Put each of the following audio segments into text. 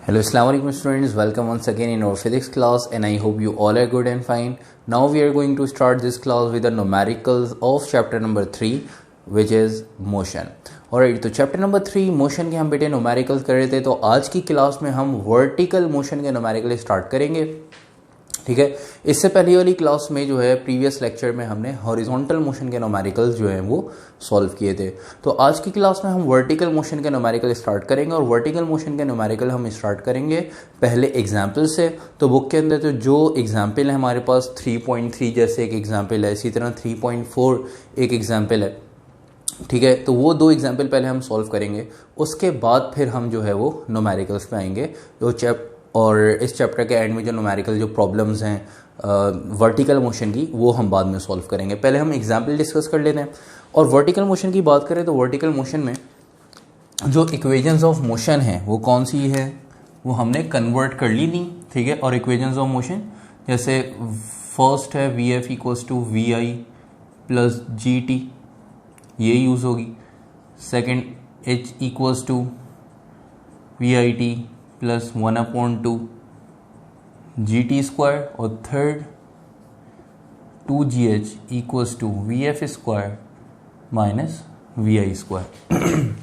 Hello, Assalamu alaikum students. Welcome once again in our physics class, and I hope you all are good and fine. Now we are going to start this class with the numericals of chapter number 3, which is motion. Alright, तो chapter number 3 motion के हम बेटे numericals कर रहे थे, तो आज की क्लास में हम वर्टिकल मोशन के न्यूमेरिकल स्टार्ट करेंगे. ठीक है, इससे पहले वाली क्लास में जो है प्रीवियस लेक्चर में हमने हॉरिजॉन्टल मोशन के न्यूमेरिकल्स जो है वो सॉल्व किए थे. तो आज की क्लास में हम वर्टिकल मोशन के न्यूमेरिकल स्टार्ट करेंगे, और वर्टिकल मोशन के न्यूमेरिकल हम स्टार्ट करेंगे पहले एग्जाम्पल से. तो बुक के अंदर तो जो एग्जाम्पल है हमारे पास 3.3 जैसे एक एग्जाम्पल है, इसी तरह 3.4 एक एग्जाम्पल है. ठीक है, तो वो दो एग्जाम्पल पहले हम सॉल्व करेंगे, उसके बाद फिर हम जो है वो न्यूमेरिकल्स पे आएंगे. और इस चैप्टर के एंड में जो न्यूमेरिकल जो प्रॉब्लम्स हैं वर्टिकल मोशन की, वो हम बाद में सॉल्व करेंगे. पहले हम एग्जाम्पल डिस्कस कर लेते हैं. और वर्टिकल मोशन की बात करें तो वर्टिकल मोशन में जो इक्वेशंस ऑफ मोशन है वो कौन सी है, वो हमने कन्वर्ट कर ली थी. ठीक है, और इक्वेशंस ऑफ मोशन जैसे फर्स्ट है V F equals to V I plus G T, ये यूज़ होगी. Second H equals to V I T plus 1/2 G T square, और third 2GH equals to V F square minus V I square.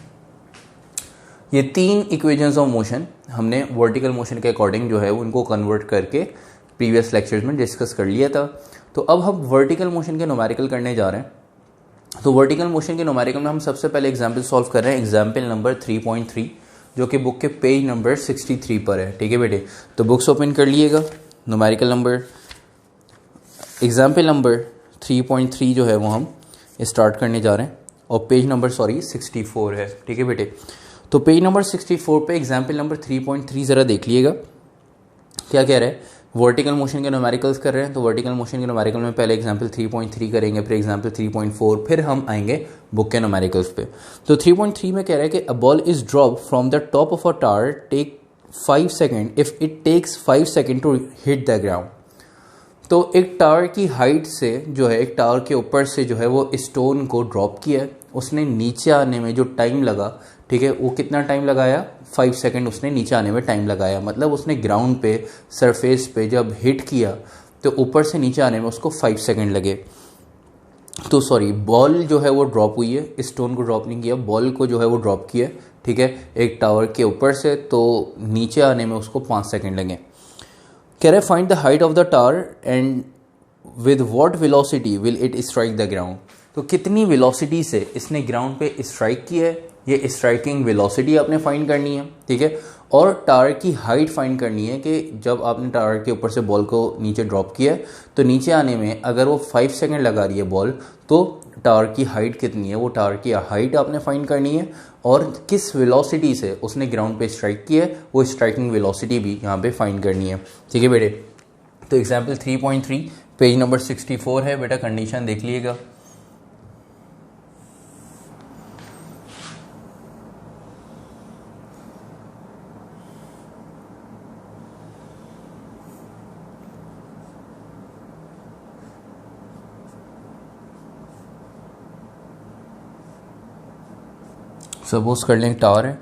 ये तीन equations of motion हमने vertical motion के according जो है उनको कन्वर्ट करके प्रीवियस लेक्चर्स में डिस्कस कर लिया था. तो अब हम वर्टिकल मोशन के न्यूमेरिकल करने जा रहे हैं. तो वर्टिकल मोशन के न्यूमेरिकल में हम सबसे पहले एग्जाम्पल सॉल्व कर रहे हैं, एग्जाम्पल नंबर 3.3 जो कि बुक के पेज नंबर 63 पर है. ठीक है बेटे, तो बुक्स ओपन कर लिएगा. न्यूमेरिकल नंबर एग्जाम्पल नंबर 3.3 जो है वो हम स्टार्ट करने जा रहे हैं, और पेज नंबर 64 है. ठीक है बेटे, तो पेज नंबर 64 पे एग्जाम्पल नंबर 3.3 ज़रा देख लिएगा क्या कह रहा है. वर्टिकल मोशन के न्यूमेरिकल्स कर रहे हैं, तो वर्टिकल मोशन के न्यूमेरिकल में पहले एग्जाम्पल 3.3 करेंगे, फिर एग्जाम्पल 3.4, फिर हम आएंगे बुक के न्यूमेरिकल्स पे. तो 3.3 में कह रहा है कि a ball is drop from the top of a tower, take 5 second if it takes 5 second to hit the ground. तो एक टावर की हाइट से जो है, एक टावर के ऊपर से जो है वो स्टोन को ड्रॉप किया है, उसने नीचे आने में जो टाइम लगा, ठीक है, वो कितना टाइम लगाया, 5 सेकेंड उसने नीचे आने में टाइम लगाया. मतलब उसने ग्राउंड पे सरफेस पे जब हिट किया तो ऊपर से नीचे आने में उसको 5 सेकेंड लगे. तो सॉरी, बॉल जो है वो ड्रॉप हुई है, स्टोन को ड्रॉप नहीं किया, बॉल को जो है वो ड्रॉप किया. ठीक है, एक टावर के ऊपर से, तो नीचे आने में उसको 5 सेकेंड लगे. कह रहे find the height of the tower and with what velocity will it strike the ground. तो कितनी वेलोसिटी से इसने ग्राउंड पे स्ट्राइक की है, ये स्ट्राइकिंग वेलोसिटी आपने फाइंड करनी है. ठीक है, और टावर की हाइट फाइंड करनी है कि जब आपने टावर के ऊपर से बॉल को नीचे ड्रॉप किया है तो नीचे आने में अगर वो 5 सेकेंड लगा रही है बॉल, तो टावर की हाइट कितनी है, वो टावर की हाइट आपने फाइंड करनी है, और किस वेलोसिटी से उसने ग्राउंड पे स्ट्राइक किया है वो स्ट्राइकिंग वेलोसिटी भी यहाँ पे फाइंड करनी है. ठीक है बेटे, तो एग्जाम्पल 3.3 पेज नंबर 64 है बेटा. कंडीशन देख लीजिएगा. सपोज कर लें टावर है,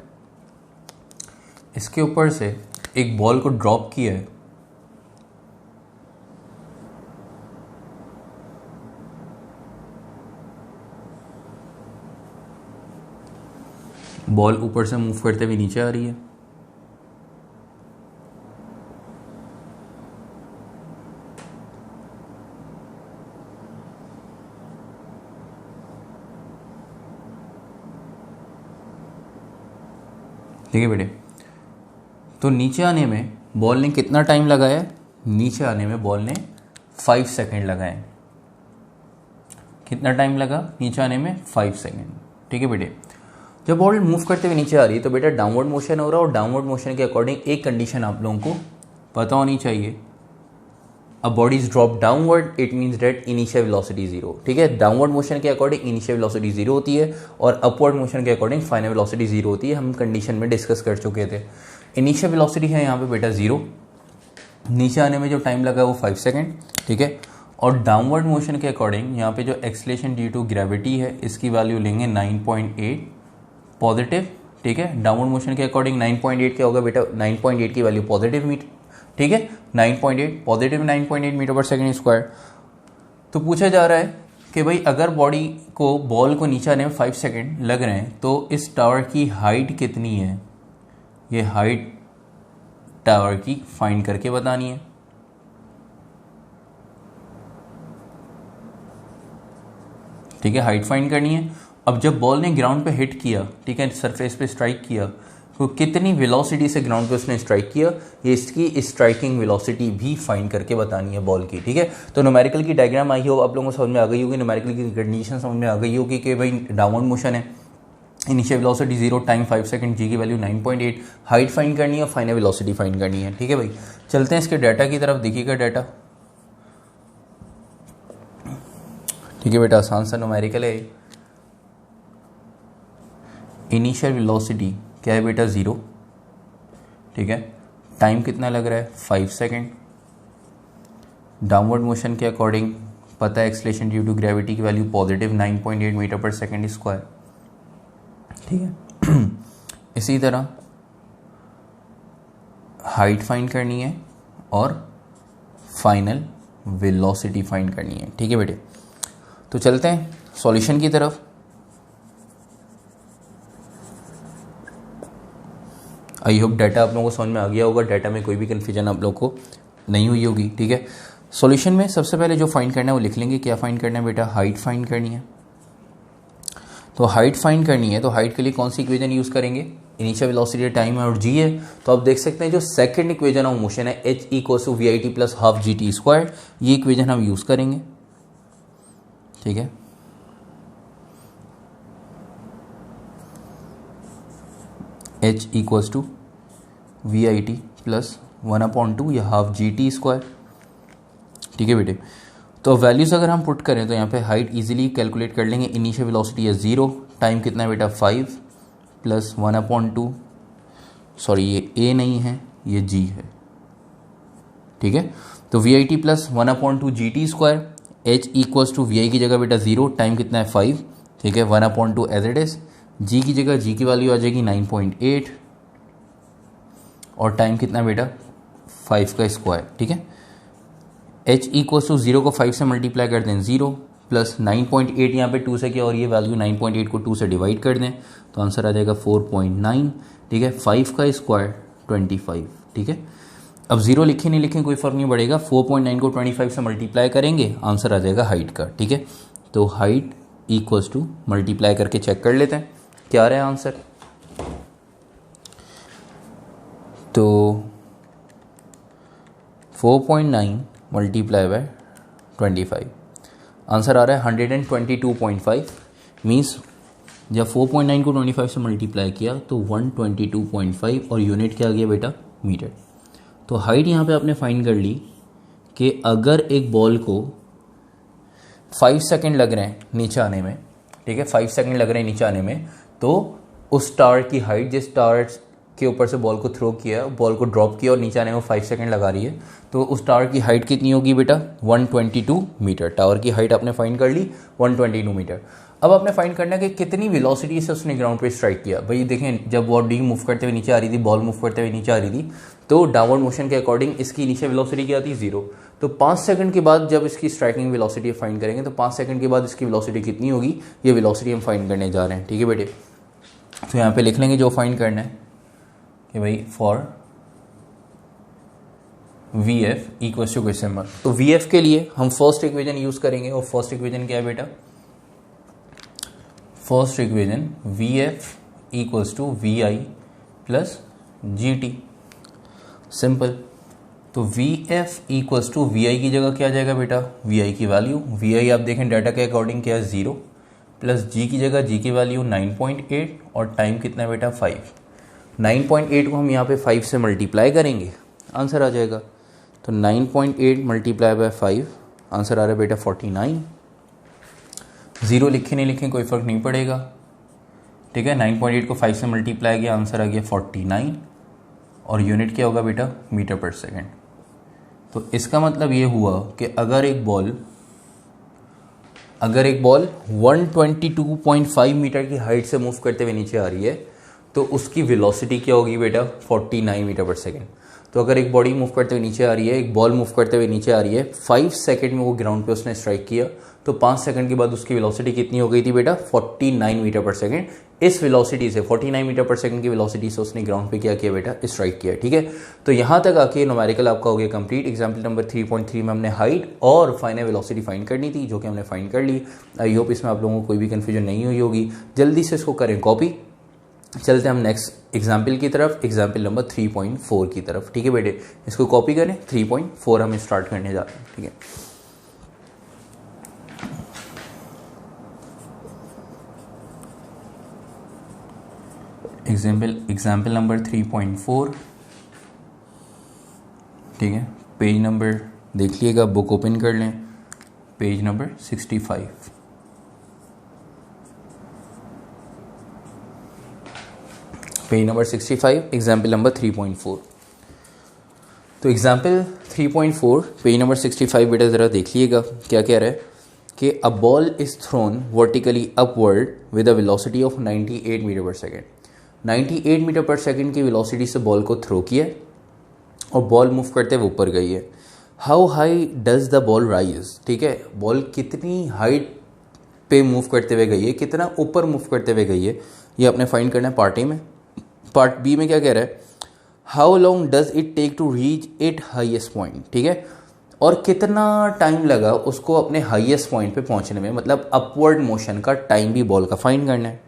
इसके ऊपर से एक बॉल को ड्रॉप किया है, बॉल ऊपर से मूव करते हुए नीचे आ रही है. ठीक है बेटे, तो नीचे आने में बॉल ने कितना टाइम लगाया, नीचे आने में बॉल ने 5 सेकेंड लगाए. कितना टाइम लगा नीचे आने में, 5 सेकेंड. ठीक है बेटे, जब बॉल मूव करते हुए नीचे आ रही है तो बेटा डाउनवर्ड मोशन हो रहा है, और डाउनवर्ड मोशन के अकॉर्डिंग एक कंडीशन आप लोगों को पता होनी चाहिए. A body is drop downward, it means that initial velocity 0. ठीक है, डाउनवर्ड मोशन के अकॉर्डिंग इनिशियल वेलोसिटी 0 होती है, और अपवर्ड मोशन के अकॉर्डिंग फाइनल वेलोसिटी 0 होती है. हम कंडीशन में डिस्कस कर चुके थे. इनिशियल वेलोसिटी है यहाँ पे बेटा 0, नीचे आने में जो टाइम लगा वो 5 सेकेंड. ठीक है, और डाउनवर्ड मोशन के अकॉर्डिंग यहाँ पे जो एक्सेलरेशन ड्यू टू ग्रेविटी है इसकी वैल्यू लेंगे 9.8 पॉजिटिव ठीक है। डाउनवर्ड मोशन के अकॉर्डिंग 9.8 क्या होगा बेटा, 9.8 की वैल्यू पॉजिटिव मीटर, ठीक है, 9.8 positive 9.8 metre per second square. तो पूछा जा रहा है कि भाई अगर बॉडी को बॉल को नीचे आने में 5 सेकेंड लग रहे हैं तो इस टावर की हाइट कितनी है, ये हाइट टावर की फाइंड करके बतानी है। ठीक है, हाइट फाइंड करनी है। अब जब बॉल ने ग्राउंड पे हिट किया, ठीक है, सरफेस पे स्ट्राइक किया, तो कितनी वेलोसिटी से ग्राउंड पे उसने स्ट्राइक किया, ये इसकी स्ट्राइकिंग वेलोसिटी भी फाइंड करके बतानी है बॉल की। ठीक है, तो न्यूमेरिकल की डायग्राम आई हो, आप लोगों को समझ में आ गई होगी, न्यूमेरिकल की कंडीशन समझ में आ गई होगी कि भाई डाउनवर्ड मोशन है, इनिशियल वेलोसिटी 0, टाइम 5 सेकंड, जी की वैल्यू 9.8, हाइट फाइंड करनी है, फाइनल वेलोसिटी फाइंड करनी है। ठीक है भाई, चलते हैं इसके डाटा की तरफ, देखिएगा डाटा। ठीक है बेटा, आसान सा न्यूमेरिकल है। इनिशियल वेलोसिटी क्या है बेटा, 0, ठीक है, टाइम कितना लग रहा है 5 सेकंड, डाउनवर्ड मोशन के अकॉर्डिंग पता है एक्सेलरेशन ड्यू टू ग्रेविटी की वैल्यू पॉजिटिव 9.8 मीटर पर सेकंड स्क्वायर। ठीक है, इसी तरह हाइट फाइंड करनी है और फाइनल वेलोसिटी फाइंड करनी है। ठीक है बेटे, तो चलते हैं सॉल्यूशन की तरफ। आई होप डाटा आप लोगों को समझ में आ गया होगा, डाटा में कोई भी कन्फ्यूजन आप लोग को नहीं हुई होगी। ठीक है, सॉल्यूशन में सबसे पहले जो फाइंड करना है वो लिख लेंगे। क्या फाइंड करना है बेटा, हाइट फाइंड करनी है। तो हाइट फाइंड करनी है तो हाइट के लिए कौन सी इक्वेशन यूज़ करेंगे, इनिशियल वेलोसिटी टाइम है और जी है। तो आप देख सकते हैं जो सेकंड इक्वेशन ऑफ मोशन है h = VIT + ½ GT², ये इक्वेशन हम यूज़ करेंगे। ठीक है, h = VIT + 1/2 या ½ GT²। ठीक है बेटे, तो वैल्यूज़ अगर हम पुट करें तो यहाँ पे हाइट इजीली कैलकुलेट कर लेंगे। इनिशियल वेलोसिटी है 0, टाइम कितना है बेटा 5 + 1/2, सॉरी ये a नहीं है, ये g है। ठीक है, तो VIT + 1/2 GT², h = VI की जगह बेटा 0, टाइम कितना है 5, ठीक है, 1/2 एज इट इज़, g की जगह g की वैल्यू आ जाएगी 9.8 और टाइम कितना बेटा 5 का स्क्वायर। ठीक है, h = 0 को 5 से मल्टीप्लाई कर दें 0 + 9.8 यहाँ पे 2 से किया और ये वैल्यू 9.8 को 2 से डिवाइड कर दें तो आंसर आ जाएगा 4.9। ठीक है, 5 का स्क्वायर 25। ठीक है, अब 0 लिखें नहीं लिखें कोई फ़र्क नहीं पड़ेगा, 4.9 को 25 से मल्टीप्लाई करेंगे, आंसर आ जाएगा हाइट का। ठीक है, तो हाइट = मल्टीप्लाई करके चेक कर लेते हैं क्या आ रहा है आंसर। तो 4.9 × 25 आंसर आ रहा है 122.5। मीन्स जब 4.9 को 25 से मल्टीप्लाई किया तो 122.5 और यूनिट क्या आ गया बेटा, मीटर। तो हाइट यहाँ पे आपने फाइंड कर ली कि अगर एक बॉल को 5 सेकंड लग रहे हैं नीचे आने में, ठीक है, 5 सेकंड लग रहे हैं नीचे आने में, तो उस टावर की हाइट, जिस टावर के ऊपर से बॉल को थ्रो किया, बॉल को ड्रॉप किया और नीचे आने में 5 सेकंड लगा रही है, तो उस टावर की हाइट कितनी होगी बेटा, 122 मीटर। टावर की हाइट आपने फाइंड कर ली 122 मीटर। अब आपने फाइंड करना है कि कितनी वेलोसिटी से उसने ग्राउंड पे स्ट्राइक किया। भाई देखें, जब बॉडी मूव करते हुए नीचे आ रही थी, बॉल मूव करते हुए नीचे आ रही थी, तो डाउनवर्ड मोशन के अकॉर्डिंग इसकी इनिशियल वेलोसिटी क्या थी, 0। तो 5 सेकंड के बाद जब इसकी स्ट्राइकिंग वेलोसिटी फाइंड करेंगे तो 5 सेकंड के बाद इसकी वेलोसिटी कितनी होगी, ये वेलोसिटी हम फाइंड करने जा रहे हैं। ठीक है बेटे, तो यहाँ पे लिख लेंगे जो फाइंड करना है कि भाई फॉर VF = क्वेश्चन मार्क। तो VF के लिए हम फर्स्ट इक्वेशन यूज करेंगे और फर्स्ट इक्वेशन क्या है बेटा, first equation VF = VI + GT, simple. तो VF = VI की जगह क्या आ जाएगा बेटा, VI की वैल्यू, VI आप देखें डाटा के अकॉर्डिंग क्या है 0, प्लस G की जगह G की वैल्यू 9.8 और टाइम कितना है बेटा 5। 9.8 को हम यहाँ पे 5 से मल्टीप्लाई करेंगे, आंसर आ जाएगा। तो 9.8 × 5 आंसर आ रहा है बेटा 49। 0 लिखे नहीं लिखें कोई फ़र्क नहीं पड़ेगा। ठीक है, 9.8 को 5 से मल्टीप्लाई किया, आंसर आ गया 49 और यूनिट क्या होगा बेटा, मीटर पर सेकंड। तो इसका मतलब ये हुआ कि अगर एक बॉल 122.5 मीटर की हाइट से मूव करते हुए नीचे आ रही है तो उसकी वेलोसिटी क्या होगी बेटा 49 मीटर पर सेकेंड। तो अगर एक बॉडी मूव करते हुए नीचे आ रही है, एक बॉल मूव करते हुए नीचे आ रही है, 5 सेकंड में वो ग्राउंड पे उसने स्ट्राइक किया, तो 5 सेकंड के बाद उसकी वेलोसिटी कितनी हो गई थी बेटा 49 मीटर पर सेकंड। इस वेलोसिटी से 49 मीटर पर सेकंड की वेलोसिटी से उसने ग्राउंड पे क्या किया बेटा स्ट्राइक किया। ठीक है, तो यहाँ तक आके न्यूमेरिकल आपका हो गया कंप्लीट। एग्जाम्पल नंबर 3.3 में हमने हाइट और फाइनल वेलोसिटी फाइंड करनी थी, जो कि हमने फाइंड कर ली। आई होप इसमें आप लोगों को कोई भी कन्फ्यूजन नहीं हुई होगी। जल्दी से इसको करें कॉपी। चलते हैं हम नेक्स्ट एग्जाम्पल की तरफ, एग्जाम्पल नंबर 3.4 की तरफ। ठीक है बेटे, इसको कॉपी करें। 3.4 हम स्टार्ट करने जा रहे हैं। ठीक है, एग्जाम्पल नंबर 3.4। ठीक है, पेज नंबर देख लिएगा, बुक ओपन कर लें, page number 65। Page number 65, example number 3.4। तो एग्जाम्पल 3.4 पेज नंबर 65 बेटा ज़रा देखिएगा क्या कह रहा है कि a ball is thrown vertically upward with a velocity of 98 metre per second. 98 metre per second की वेलोसिटी से बॉल को थ्रो किया और बॉल मूव करते हुए ऊपर गई है। How high does the ball rise. ठीक है, बॉल कितनी हाइट पे मूव करते हुए गई है, कितना ऊपर मूव करते हुए गई है, ये आपने फाइंड करना है पार्ट ए में। पार्ट बी में क्या कह रहा है, how long does it take to reach it highest point. ठीक है, और कितना टाइम लगा उसको अपने हाईएस्ट पॉइंट पे पहुंचने में, मतलब अपवर्ड मोशन का टाइम भी बॉल का फाइंड करना है।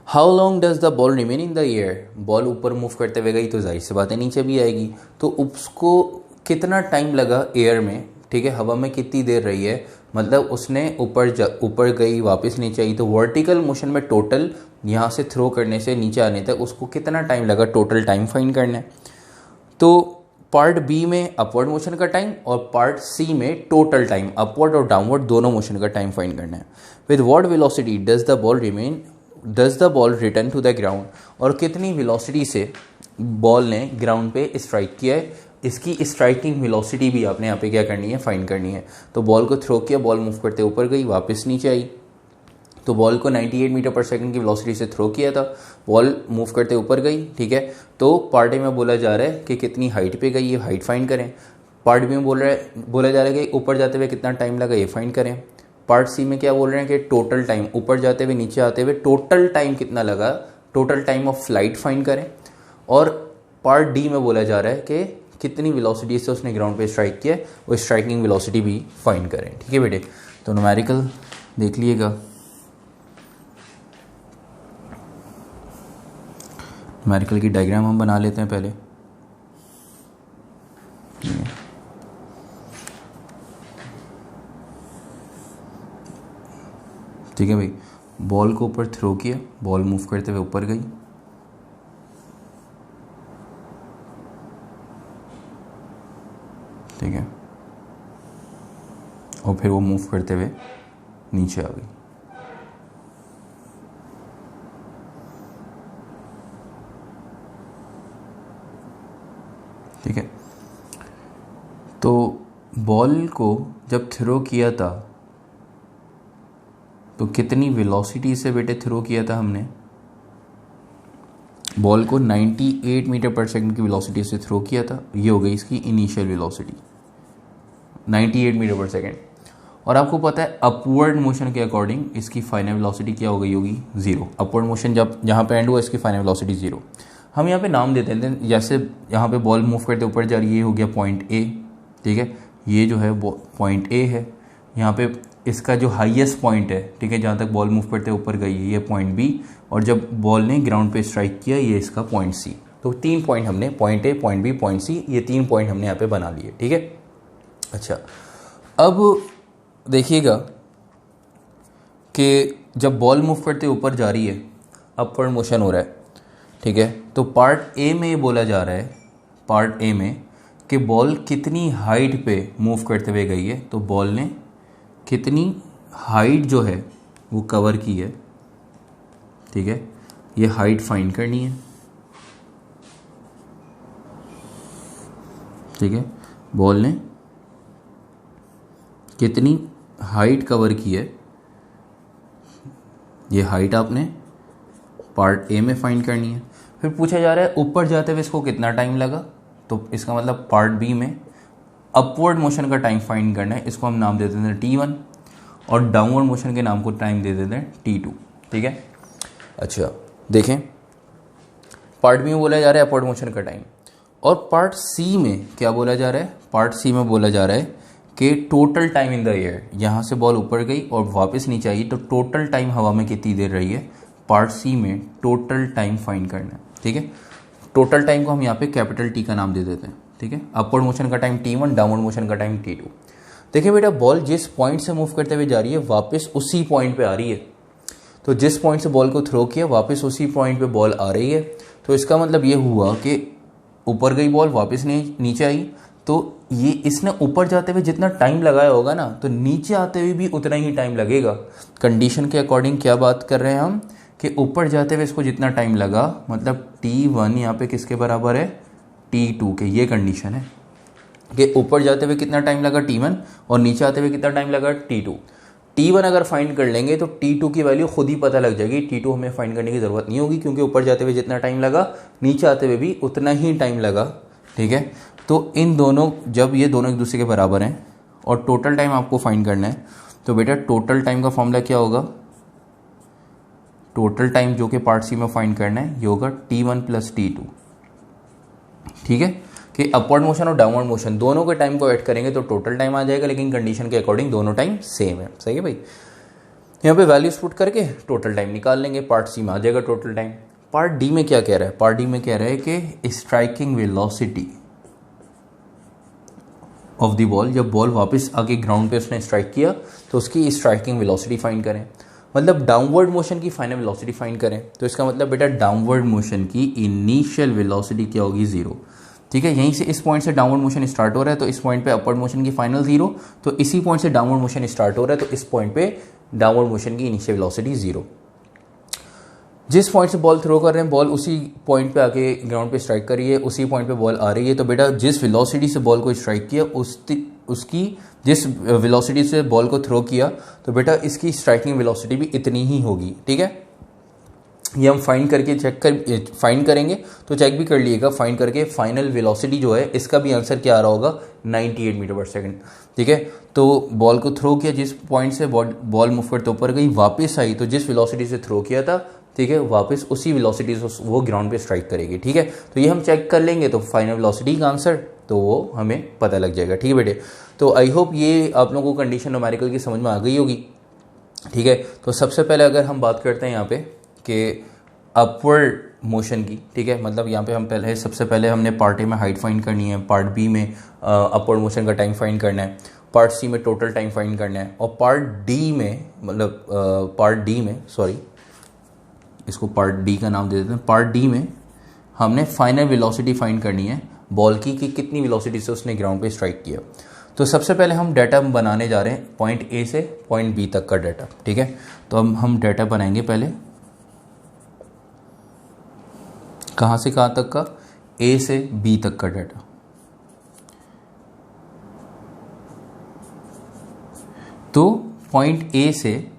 How long does the ball remain in the air. Ball ऊपर मूव करते हुए गई तो जाहिर सी बात है नीचे भी आएगी, तो उसको कितना टाइम लगा एयर में, ठीक है, हवा में कितनी देर रही है, मतलब उसने ऊपर गई वापस नीचे आई, तो वर्टिकल मोशन में टोटल यहाँ से थ्रो करने से नीचे आने तक उसको कितना टाइम लगा, टोटल टाइम फाइंड करना है। तो पार्ट बी में अपवर्ड मोशन का टाइम और पार्ट सी में टोटल टाइम, अपवर्ड और डाउनवर्ड दोनों मोशन का टाइम फाइंड करना है। With what velocity does the ball return to the ground, और कितनी वेलोसिटी से बॉल ने ग्राउंड पे स्ट्राइक किया है, इसकी स्ट्राइकिंग वेलोसिटी भी आपने यहाँ पे क्या करनी है, फाइंड करनी है। तो बॉल को थ्रो किया, बॉल मूव करते ऊपर गई, वापस नीचे आई, तो बॉल को 98 मीटर पर सेकंड की वेलोसिटी से थ्रो किया था, बॉल मूव करते ऊपर गई। ठीक है, तो पार्ट ए में बोला जा रहा है कि कितनी हाइट पे गई, ये हाइट फाइंड करें। पार्ट बी में बोला जा रहा है कि ऊपर जाते हुए कितना टाइम लगा, ये फाइंड करें। पार्ट सी में क्या बोल रहे हैं कि टोटल टाइम, ऊपर जाते हुए नीचे आते हुए टोटल टाइम कितना लगा, total time of flight find करें। और पार्ट डी में बोला जा रहा है कि कितनी वेलोसिटी से उसने ग्राउंड पे स्ट्राइक किया, वो स्ट्राइकिंग वेलोसिटी भी फाइंड करें। ठीक है बेटे, तो न्यूमेरिकल देख लिएगा। न्यूमेरिकल की डायग्राम हम बना लेते हैं पहले। ठीक है भाई, बॉल को ऊपर थ्रो किया, बॉल मूव करते हुए ऊपर गई, ठीक है, और फिर वो मूव करते हुए नीचे आ गई। ठीक है, तो बॉल को जब थ्रो किया था तो कितनी वेलोसिटी से बेटे थ्रो किया था हमने, बॉल को 98 मीटर पर सेकंड की वेलोसिटी से थ्रो किया था, ये हो गई इसकी इनिशियल वेलोसिटी 98 मीटर पर सेकंड। और आपको पता है अपवर्ड मोशन के अकॉर्डिंग इसकी फाइनल वेलोसिटी क्या हो गई होगी, जीरो। अपवर्ड मोशन जब जहाँ पे एंड हुआ इसकी फाइनल वेलोसिटी जीरो। हम यहाँ पे नाम देते हैं, जैसे यहाँ पे बॉल मूव करते ऊपर जा रही है, ये हो गया पॉइंट ए। ठीक है, ये जो है पॉइंट ए है, यहाँ पे इसका जो हाईएस्ट पॉइंट है, ठीक है, जहाँ तक बॉल मूव करते ऊपर गई है, ये पॉइंट बी, और जब बॉल ने ग्राउंड पे स्ट्राइक किया ये इसका पॉइंट सी। तो 3 पॉइंट हमने, point A, point B, point C, ये 3 पॉइंट हमने यहाँ पे बना लिए। ठीक है, अच्छा अब देखिएगा कि जब बॉल मूव करते ऊपर जा रही है, अपवर्ड मोशन हो रहा है, ठीक है, तो पार्ट ए में बोला जा रहा है, पार्ट ए में कि बॉल कितनी हाइट पे मूव करते हुए गई है, तो बॉल ने कितनी हाइट जो है वो कवर की है। ठीक है, ये हाइट फाइंड करनी है। ठीक है, बॉल ने कितनी हाइट कवर की है, ये हाइट आपने पार्ट ए में फाइंड करनी है। फिर पूछा जा रहा है ऊपर जाते हुए इसको कितना टाइम लगा, तो इसका मतलब पार्ट बी में अपवर्ड मोशन का टाइम फाइंड करना है, इसको हम नाम दे देते हैं t1 और डाउनवर्ड मोशन के नाम को टाइम दे देते हैं t2। ठीक है, अच्छा देखें पार्ट बी में बोला जा रहा है अपवर्ड मोशन का टाइम, और पार्ट सी में क्या बोला जा रहा है, पार्ट सी में बोला जा रहा है कि total time in the air, यहाँ से बॉल ऊपर गई और वापस नीचे आई तो टोटल टाइम हवा में कितनी देर रही है, पार्ट सी में टोटल टाइम फाइंड करना है। ठीक है, टोटल टाइम को हम यहाँ पे कैपिटल टी का नाम दे देते हैं। ठीक है, अपवर्ड मोशन का टाइम t1, डाउनवर्ड मोशन का टाइम t2। देखिए बेटा बॉल जिस पॉइंट से मूव करते हुए जा रही है वापस उसी पॉइंट पे आ रही है, तो जिस पॉइंट से बॉल को थ्रो किया वापस उसी पॉइंट पे बॉल आ रही है, तो इसका मतलब ये हुआ कि ऊपर गई बॉल वापस नीचे आई, तो ये इसने ऊपर जाते हुए जितना टाइम लगाया होगा ना, तो नीचे आते हुए भी उतना ही टाइम लगेगा। कंडीशन के अकॉर्डिंग क्या बात कर रहे हैं हम कि ऊपर जाते हुए इसको जितना टाइम लगा, मतलब t1 यहाँ पे किसके बराबर है, t2 के। ये कंडीशन है कि ऊपर जाते हुए कितना टाइम लगा t1 और नीचे आते हुए कितना टाइम लगा t2। t1 अगर फाइंड कर लेंगे तो t2 की वैल्यू खुद ही पता लग जाएगी, t2 हमें फाइंड करने की ज़रूरत नहीं होगी क्योंकि ऊपर जाते हुए जितना टाइम लगा नीचे आते हुए भी उतना ही टाइम लगा। ठीक है, तो इन दोनों जब ये दोनों एक दूसरे के बराबर हैं और टोटल टाइम आपको फाइंड करना है, तो बेटा टोटल टाइम का फॉर्मूला क्या होगा, टोटल टाइम जो कि पार्ट सी में फाइंड करना है ये होगा t1 प्लस t2। ठीक है, कि अपवर्ड मोशन और डाउनवर्ड मोशन दोनों के टाइम को ऐड करेंगे तो टोटल टाइम आ जाएगा, लेकिन कंडीशन के अकॉर्डिंग दोनों टाइम सेम है। सही है भाई, यहाँ पे वैल्यूज पुट करके टोटल टाइम निकाल लेंगे, पार्ट सी में आ जाएगा टोटल टाइम। पार्ट डी में क्या कह रहा है, पार्ट डी में कह रहा है कि striking velocity of the ball, जब बॉल वापस आके ग्राउंड पे उसने स्ट्राइक किया तो उसकी स्ट्राइकिंग वेलोसिटी फाइंड करें, मतलब डाउनवर्ड मोशन की फाइनल वेलोसिटी फाइंड करें। तो इसका मतलब बेटा डाउनवर्ड मोशन की इनिशियल वेलोसिटी क्या होगी, 0। ठीक है, यहीं से इस पॉइंट से डाउनवर्ड मोशन स्टार्ट हो रहा है तो इस पॉइंट पे अपवर्ड मोशन की फाइनल 0, तो इसी पॉइंट से डाउनवर्ड मोशन स्टार्ट हो रहा है तो इस पॉइंट पे डाउनवर्ड मोशन की इनिशियल वेलोसिटी 0। जिस पॉइंट से बॉल थ्रो कर रहे हैं बॉल उसी पॉइंट पे आके ग्राउंड पे स्ट्राइक कर रही है, उसी पॉइंट पे बॉल आ रही है, तो बेटा जिस वेलोसिटी से बॉल को स्ट्राइक किया उसकी जिस वेलोसिटी से बॉल को थ्रो किया तो बेटा इसकी स्ट्राइकिंग वेलोसिटी भी इतनी ही होगी। ठीक है, ये हम फाइंड करके फाइंड करेंगे तो चेक भी कर लीजिएगा, फाइंड करके फाइनल वेलोसिटी जो है इसका भी आंसर क्या आ रहा होगा, 98 मीटर पर सेकंड। ठीक है, तो बॉल को थ्रो किया, जिस पॉइंट से बॉल मूव करते ऊपर गई वापस आई, तो जिस वेलोसिटी से थ्रो किया था, ठीक है, वापस उसी वेलोसिटी से वो ग्राउंड पे स्ट्राइक करेगी। ठीक है, तो ये हम चेक कर लेंगे तो फाइनल वेलोसिटी का आंसर तो वो हमें पता लग जाएगा। ठीक है बेटे, तो आई होप ये आप लोगों को कंडीशन न्यूमेरिकल की समझ में आ गई होगी। ठीक है, तो सबसे पहले अगर हम बात करते हैं यहाँ पे कि अपवर्ड मोशन की, ठीक है, मतलब यहाँ पे हम सबसे पहले हमने पार्ट ए में हाइट फाइंड करनी है, पार्ट बी में अपवर्ड मोशन का टाइम फाइंड करना है, पार्ट सी में टोटल टाइम फाइंड करना है, और पार्ट डी में इसको पार्ट डी का नाम दे देते हैं, पार्ट डी में हमने फाइनल वेलोसिटी फाइंड करनी है बॉल की कि कितनी वेलोसिटी से उसने ग्राउंड पे स्ट्राइक किया। तो सबसे पहले हम डाटा बनाने जा रहे हैं पॉइंट ए से पॉइंट बी तक का डाटा। ठीक है, तो हम डाटा बनाएंगे पहले कहाँ से कहाँ तक का, ए से बी तक का डाटा। तो पॉइंट ए से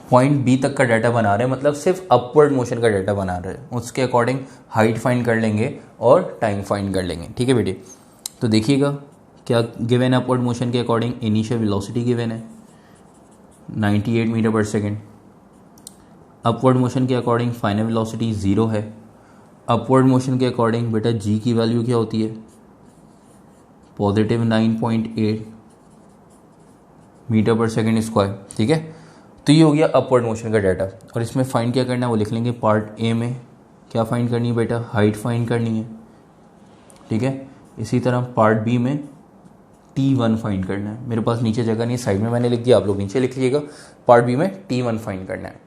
पॉइंट बी तक का डाटा बना रहे हैं, मतलब सिर्फ अपवर्ड मोशन का डाटा बना रहे हैं, उसके अकॉर्डिंग हाइट फाइंड कर लेंगे और टाइम फाइंड कर लेंगे। ठीक है बेटे, तो देखिएगा क्या गिवन है, अपवर्ड मोशन के अकॉर्डिंग इनिशियल वेलोसिटी गिवन है 98 metre per second, upward motion के अकॉर्डिंग फाइनल वेलोसिटी 0 है, अपवर्ड मोशन के अकॉर्डिंग बेटा जी की वैल्यू क्या होती है, positive 9.8 metre per second square. ठीक है, तो ये हो गया अपवर्ड मोशन का डाटा, और इसमें फाइंड क्या करना है वो लिख लेंगे। पार्ट ए में क्या फाइंड करनी है बेटा, हाइट फाइंड करनी है। ठीक है, इसी तरह पार्ट बी में t1 फाइंड करना है, मेरे पास नीचे जगह नहीं, साइड में मैंने लिख दिया, आप लोग नीचे लिख लीजिएगा। पार्ट बी में t1 फाइंड करना है।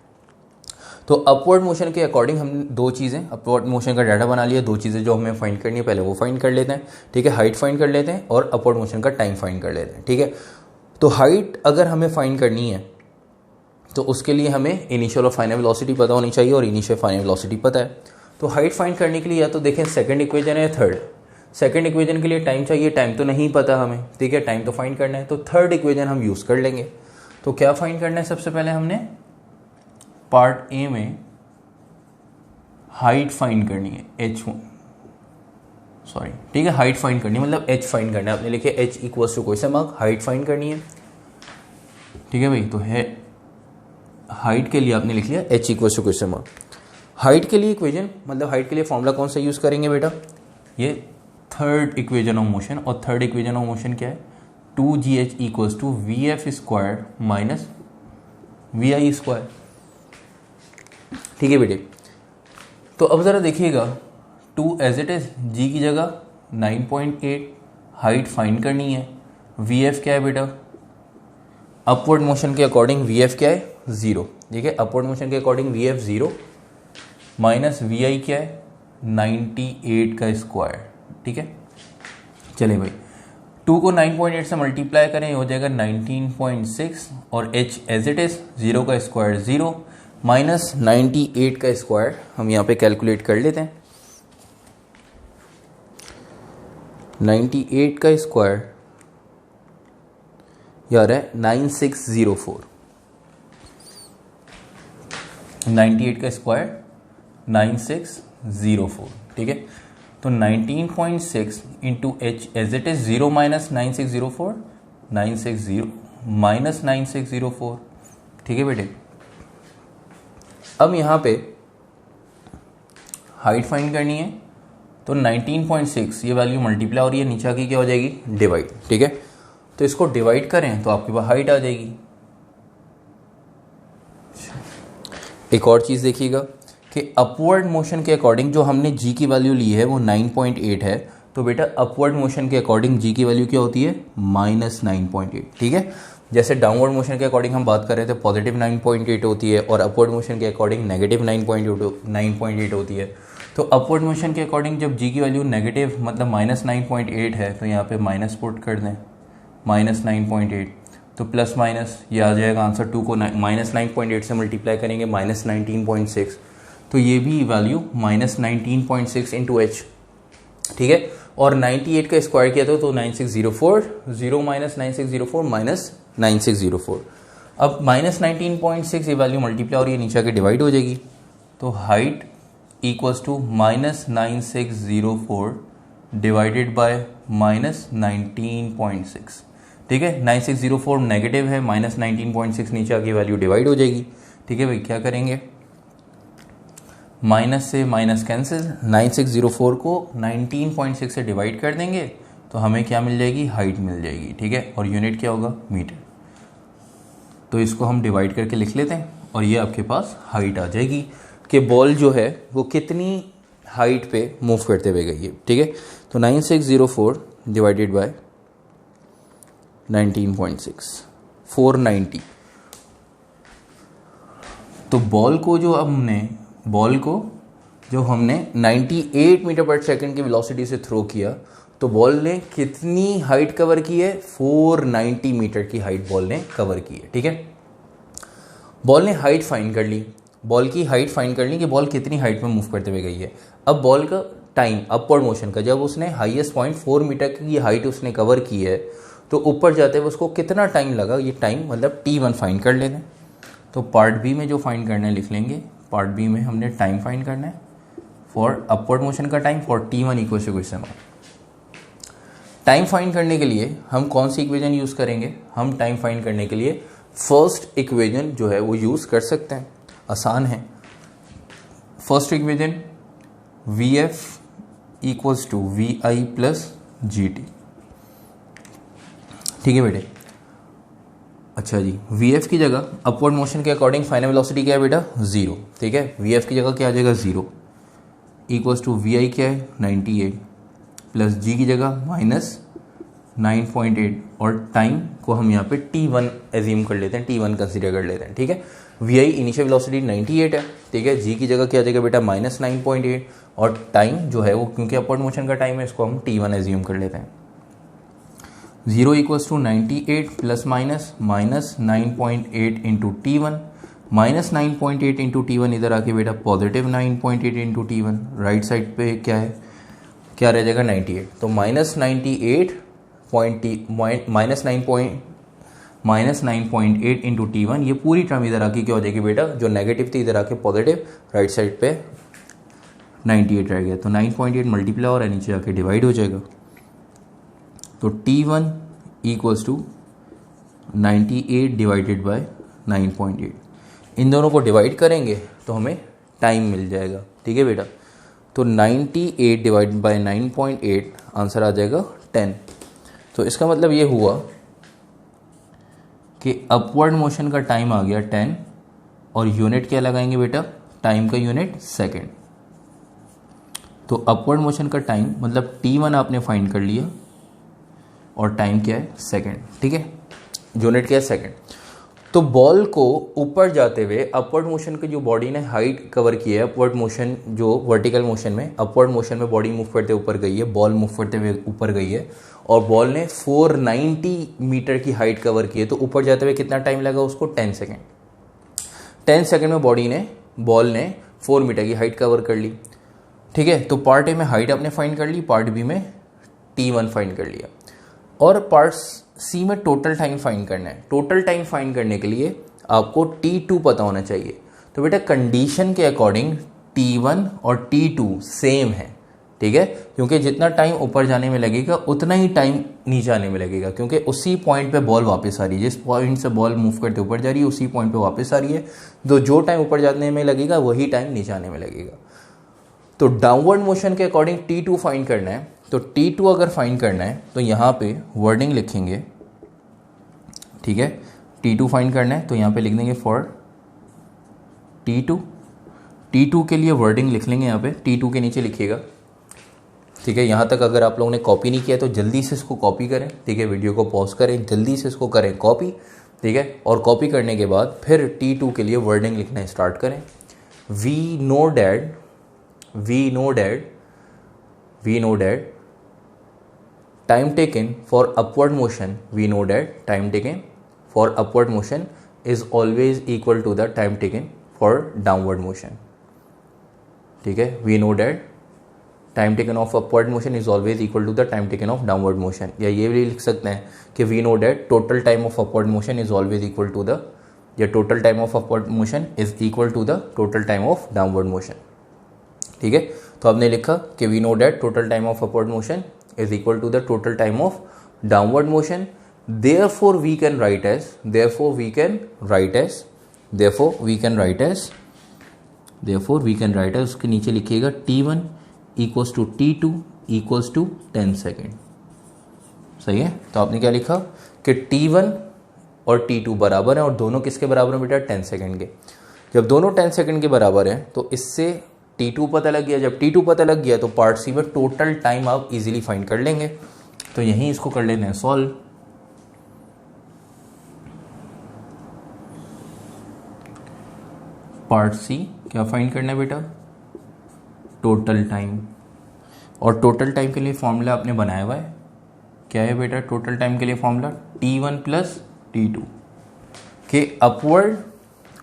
तो अपवर्ड मोशन के अकॉर्डिंग हम दो चीज़ें, अपवर्ड मोशन का डाटा बना लिया, दो चीज़ें जो हमें फाइंड करनी है पहले वो फाइंड कर लेते हैं। ठीक है, हाइट फाइंड कर लेते हैं और अपवर्ड मोशन का टाइम फाइंड कर लेते हैं। ठीक है, तो हाइट अगर हमें फाइंड करनी है तो उसके लिए हमें इनिशियल और फाइनल वेलोसिटी पता होनी चाहिए, और इनिशियल फाइनल वेलोसिटी पता है। तो हाइट फाइंड करने के लिए या तो देखें सेकंड इक्वेशन है, थर्ड। सेकंड इक्वेशन के लिए टाइम चाहिए, टाइम तो नहीं पता हमें, ठीक है, टाइम तो फाइंड करना है, तो थर्ड इक्वेशन हम यूज़ कर लेंगे। तो क्या फाइंड करना है, सबसे पहले हमने पार्ट ए में हाइट फाइंड करनी है, h1 सॉरी, ठीक है, हाइट फाइंड करनी है, मतलब h फाइंड करना है। आपने लिखे h equals to question mark, height find करनी है, ठीक है भाई। तो है हाइट के लिए आपने लिख लिया h equals to question mark. Height के लिए इक्वेशन, मतलब हाइट के लिए फॉर्मूला कौन सा यूज करेंगे बेटा, ये थर्ड इक्वेशन ऑफ मोशन। और थर्ड इक्वेशन ऑफ मोशन क्या है, 2gh equals to vf square minus vi square, ठीक है बेटे। तो अब ज़रा देखिएगा, 2 एज इट इज, g की जगह 9.8, हाइट फाइंड करनी है, vf क्या है बेटा, अपवर्ड मोशन के अकॉर्डिंग vf क्या है 0, ठीक है, अपवर्ड मोशन के अकॉर्डिंग vf 0 माइनस vi क्या है 98 का स्क्वायर, ठीक है। चलिए भाई, 2 को 9.8 से मल्टीप्लाई करें, हो जाएगा 19.6 और h एज इट इज 0 का स्क्वायर 0 माइनस 98 का स्क्वायर हम यहाँ पे कैलकुलेट कर लेते हैं। 98 का स्क्वायर यार है 9604, 98 का स्क्वायर 9604, ठीक है। तो 19.6 into H as it is 0 minus 9604, 960 minus 9604, ठीक है बेटे। अब यहाँ पे हाइट फाइंड करनी है, तो 19.6 ये वैल्यू मल्टीप्लाई हो रही है, नीचे की क्या हो जाएगी डिवाइड, ठीक है। तो इसको डिवाइड करें तो आपके पास हाइट आ जाएगी। एक और चीज़ देखिएगा कि अपवर्ड मोशन के अकॉर्डिंग जो हमने g की वैल्यू ली है वो 9.8 है, तो बेटा अपवर्ड मोशन के अकॉर्डिंग g की वैल्यू क्या होती है माइनस 9.8, ठीक है। जैसे डाउनवर्ड मोशन के अकॉर्डिंग हम बात कर रहे थे पॉजिटिव 9.8 होती है और अपवर्ड मोशन के अकॉर्डिंग नेगेटिव 9.8 होती है। तो अपवर्ड मोशन के अकॉर्डिंग जब g की वैल्यू नेगेटिव मतलब माइनस 9.8 है, तो यहाँ पे माइनस पुट कर दें, माइनस 9.8, तो प्लस माइनस ये आ जाएगा आंसर। 2 को माइनस 9.8 से मल्टीप्लाई करेंगे माइनस 19.6, तो ये भी वैल्यू माइनस 19.6 इंटू एच, ठीक है। और 98 का स्क्वायर किया था तो 9604, 0 माइनस 9604 माइनस 9604। अब माइनस 19.6 ये वैल्यू मल्टीप्लाई और ये नीचे आके डिवाइड हो जाएगी, तो height equals to minus 9604 divided by minus 19.6, ठीक है। 9604 नेगेटिव है, माइनस 19.6 नीचे आके वैल्यू डिवाइड हो जाएगी, ठीक है भाई। क्या करेंगे, माइनस से माइनस कैंसिल, 9604 को 19.6 से डिवाइड कर देंगे तो हमें क्या मिल जाएगी, हाइट मिल जाएगी, ठीक है। और यूनिट क्या होगा, मीटर। तो इसको हम डिवाइड करके लिख लेते हैं और ये आपके पास हाइट आ जाएगी कि बॉल जो है वो कितनी हाइट पे मूव करते हुए गई है, ठीक है। तो 9604 डिवाइडेड बाय 19.6, 490। तो बॉल को जो हमने 98 मीटर पर सेकंड की वेलोसिटी से थ्रो किया, तो बॉल ने कितनी हाइट कवर की है, 490 मीटर की हाइट बॉल ने कवर की है, ठीक है। बॉल ने हाइट फाइंड कर ली, बॉल की हाइट फाइंड कर ली कि बॉल कितनी हाइट में मूव करते हुए गई है। अब बॉल का टाइम अपवर्ड मोशन का, जब उसने हाईएस्ट पॉइंट 4 मीटर की हाइट उसने कवर की है, तो ऊपर जाते हुए उसको कितना टाइम लगा, ये टाइम मतलब t1 फाइंड कर लेते हैं। तो पार्ट बी में जो फाइंड करना है लिख लेंगे, पार्ट बी में हमने टाइम फाइंड करना है फॉर अपवर्ड मोशन का time for t1 equal to question mark. Time find करने के लिए हम कौन सी इक्वेशन यूज़ करेंगे, हम टाइम फाइंड करने के लिए फर्स्ट इक्वेशन जो है वो यूज़ कर सकते हैं, आसान है। First equation vf equals to vi plus gt, ठीक है बेटे। अच्छा जी, vf की जगह अपवर्ड मोशन के अकॉर्डिंग फाइनल वेलोसिटी क्या है बेटा 0, ठीक है। vf की जगह क्या आ जाएगा 0 इक्वल्स टू vi क्या है 98 प्लस g की जगह माइनस 9.8 और टाइम को हम यहाँ पे t1 एज्यूम कर लेते हैं, t1 कंसीडर कर लेते हैं, ठीक है। vi इनिशियल वेलोसिटी 98 है, ठीक है। g की जगह क्या आ जाएगा बेटा माइनस 9.8 और टाइम जो है वो क्योंकि अपवर्ड मोशन का टाइम है इसको हम t1 एज्यूम कर लेते हैं। 0 equals to 98 plus minus 9.8 into t1, minus 9.8 into T one इधर आके बेटा positive 9.8 into T one, right side पे क्या है, क्या रह जाएगा 98। तो minus 98 minus minus 9.8 into T1, ये पूरी टर्म इधर आके क्या हो जाएगी बेटा, जो नेगेटिव थी इधर आके पॉजिटिव, राइट साइड पे 98 रह गया, तो 9.8 मल्टीप्लाई और नीचे आके डिवाइड हो जाएगा। तो T1 equals to 98 divided by 9.8, इन दोनों को डिवाइड करेंगे तो हमें टाइम मिल जाएगा। ठीक है बेटा, तो 98 डिवाइड बाय 9.8 आंसर आ जाएगा 10। तो इसका मतलब ये हुआ कि अपवर्ड मोशन का टाइम आ गया 10, और यूनिट क्या लगाएंगे बेटा, टाइम का यूनिट सेकंड। तो अपवर्ड मोशन का टाइम मतलब T1 आपने फाइंड कर लिया और टाइम क्या है, सेकंड। ठीक है, यूनिट क्या है, सेकंड। तो बॉल को ऊपर जाते हुए अपवर्ड मोशन की जो बॉडी ने हाइट कवर की है, अपवर्ड मोशन जो वर्टिकल मोशन में, अपवर्ड मोशन में बॉडी मूव करते ऊपर गई है, बॉल मूव करते हुए ऊपर गई है, और बॉल ने 490 मीटर की हाइट कवर की है, तो ऊपर जाते हुए कितना टाइम लगा उसको, 10 सेकेंड। 10 सेकेंड में बॉल ने 4 मीटर की हाइट कवर कर ली। ठीक है, तो पार्ट ए में हाइट आपने फाइंड कर ली, पार्ट बी में T1 फाइंड कर लिया, और पार्ट सी में टोटल टाइम फाइंड करना है। टोटल टाइम फाइंड करने के लिए आपको T2 पता होना चाहिए। तो बेटा कंडीशन के अकॉर्डिंग T1 और T2 सेम है। ठीक है, क्योंकि जितना टाइम ऊपर जाने में लगेगा उतना ही टाइम नीचे आने में लगेगा, क्योंकि उसी पॉइंट पे बॉल वापस आ रही है, जिस पॉइंट से बॉल मूव करते ऊपर जा रही है उसी पॉइंट पे वापस आ रही है। तो जो टाइम ऊपर जाने में लगेगा वही टाइम नीचे आने में लगेगा। तो डाउनवर्ड मोशन के अकॉर्डिंग T2 फाइंड करना है। तो T2 अगर फाइंड करना है तो यहाँ पे वर्डिंग लिखेंगे। ठीक है, T2 फाइंड करना है तो यहाँ पे लिख देंगे फॉर T2। T2 के लिए वर्डिंग लिख लेंगे यहाँ पे, T2 के नीचे लिखिएगा। ठीक है, यहाँ तक अगर आप लोगों ने कॉपी नहीं किया तो जल्दी से इसको कॉपी करें। ठीक है, वीडियो को पॉज करें, जल्दी से इसको करें कॉपी। ठीक है, और कॉपी करने के बाद फिर T2 के लिए वर्डिंग लिखना स्टार्ट करें। We know that time taken for upward motion, we know that time taken for upward motion is always equal to the time taken for downward motion. ठीक है, we know that time taken of upward motion is always equal to the time taken of downward motion। या ये भी लिख सकते हैं कि we know that total time of upward motion is always equal to the, या total time of upward motion is equal to the total time of downward motion। ठीक है, तो आपने लिखा कि we know that total time of upward motion is equal to the total time of downward motion, therefore we can write as उसके नीचे लिखिएगा T1 equals to T2 equals to 10 second. सही है, तो आपने क्या लिखा कि T1 और T2 बराबर हैं, और दोनों किसके बराबर हैं बेटा, 10 सेकेंड के। जब दोनों 10 सेकेंड के बराबर हैं तो इससे T2 पता लग गया। जब T2 पता लग गया तो पार्ट सी में टोटल टाइम आप इजीली फाइंड कर लेंगे। तो यहीं इसको कर लेते हैं सॉल्व। पार्ट सी क्या फाइंड करना है बेटा, टोटल टाइम। और टोटल टाइम के लिए फॉर्मूला आपने बनाया हुआ है, क्या है बेटा टोटल टाइम के लिए फॉर्मूला, T1 प्लस T2 के अपवर्ड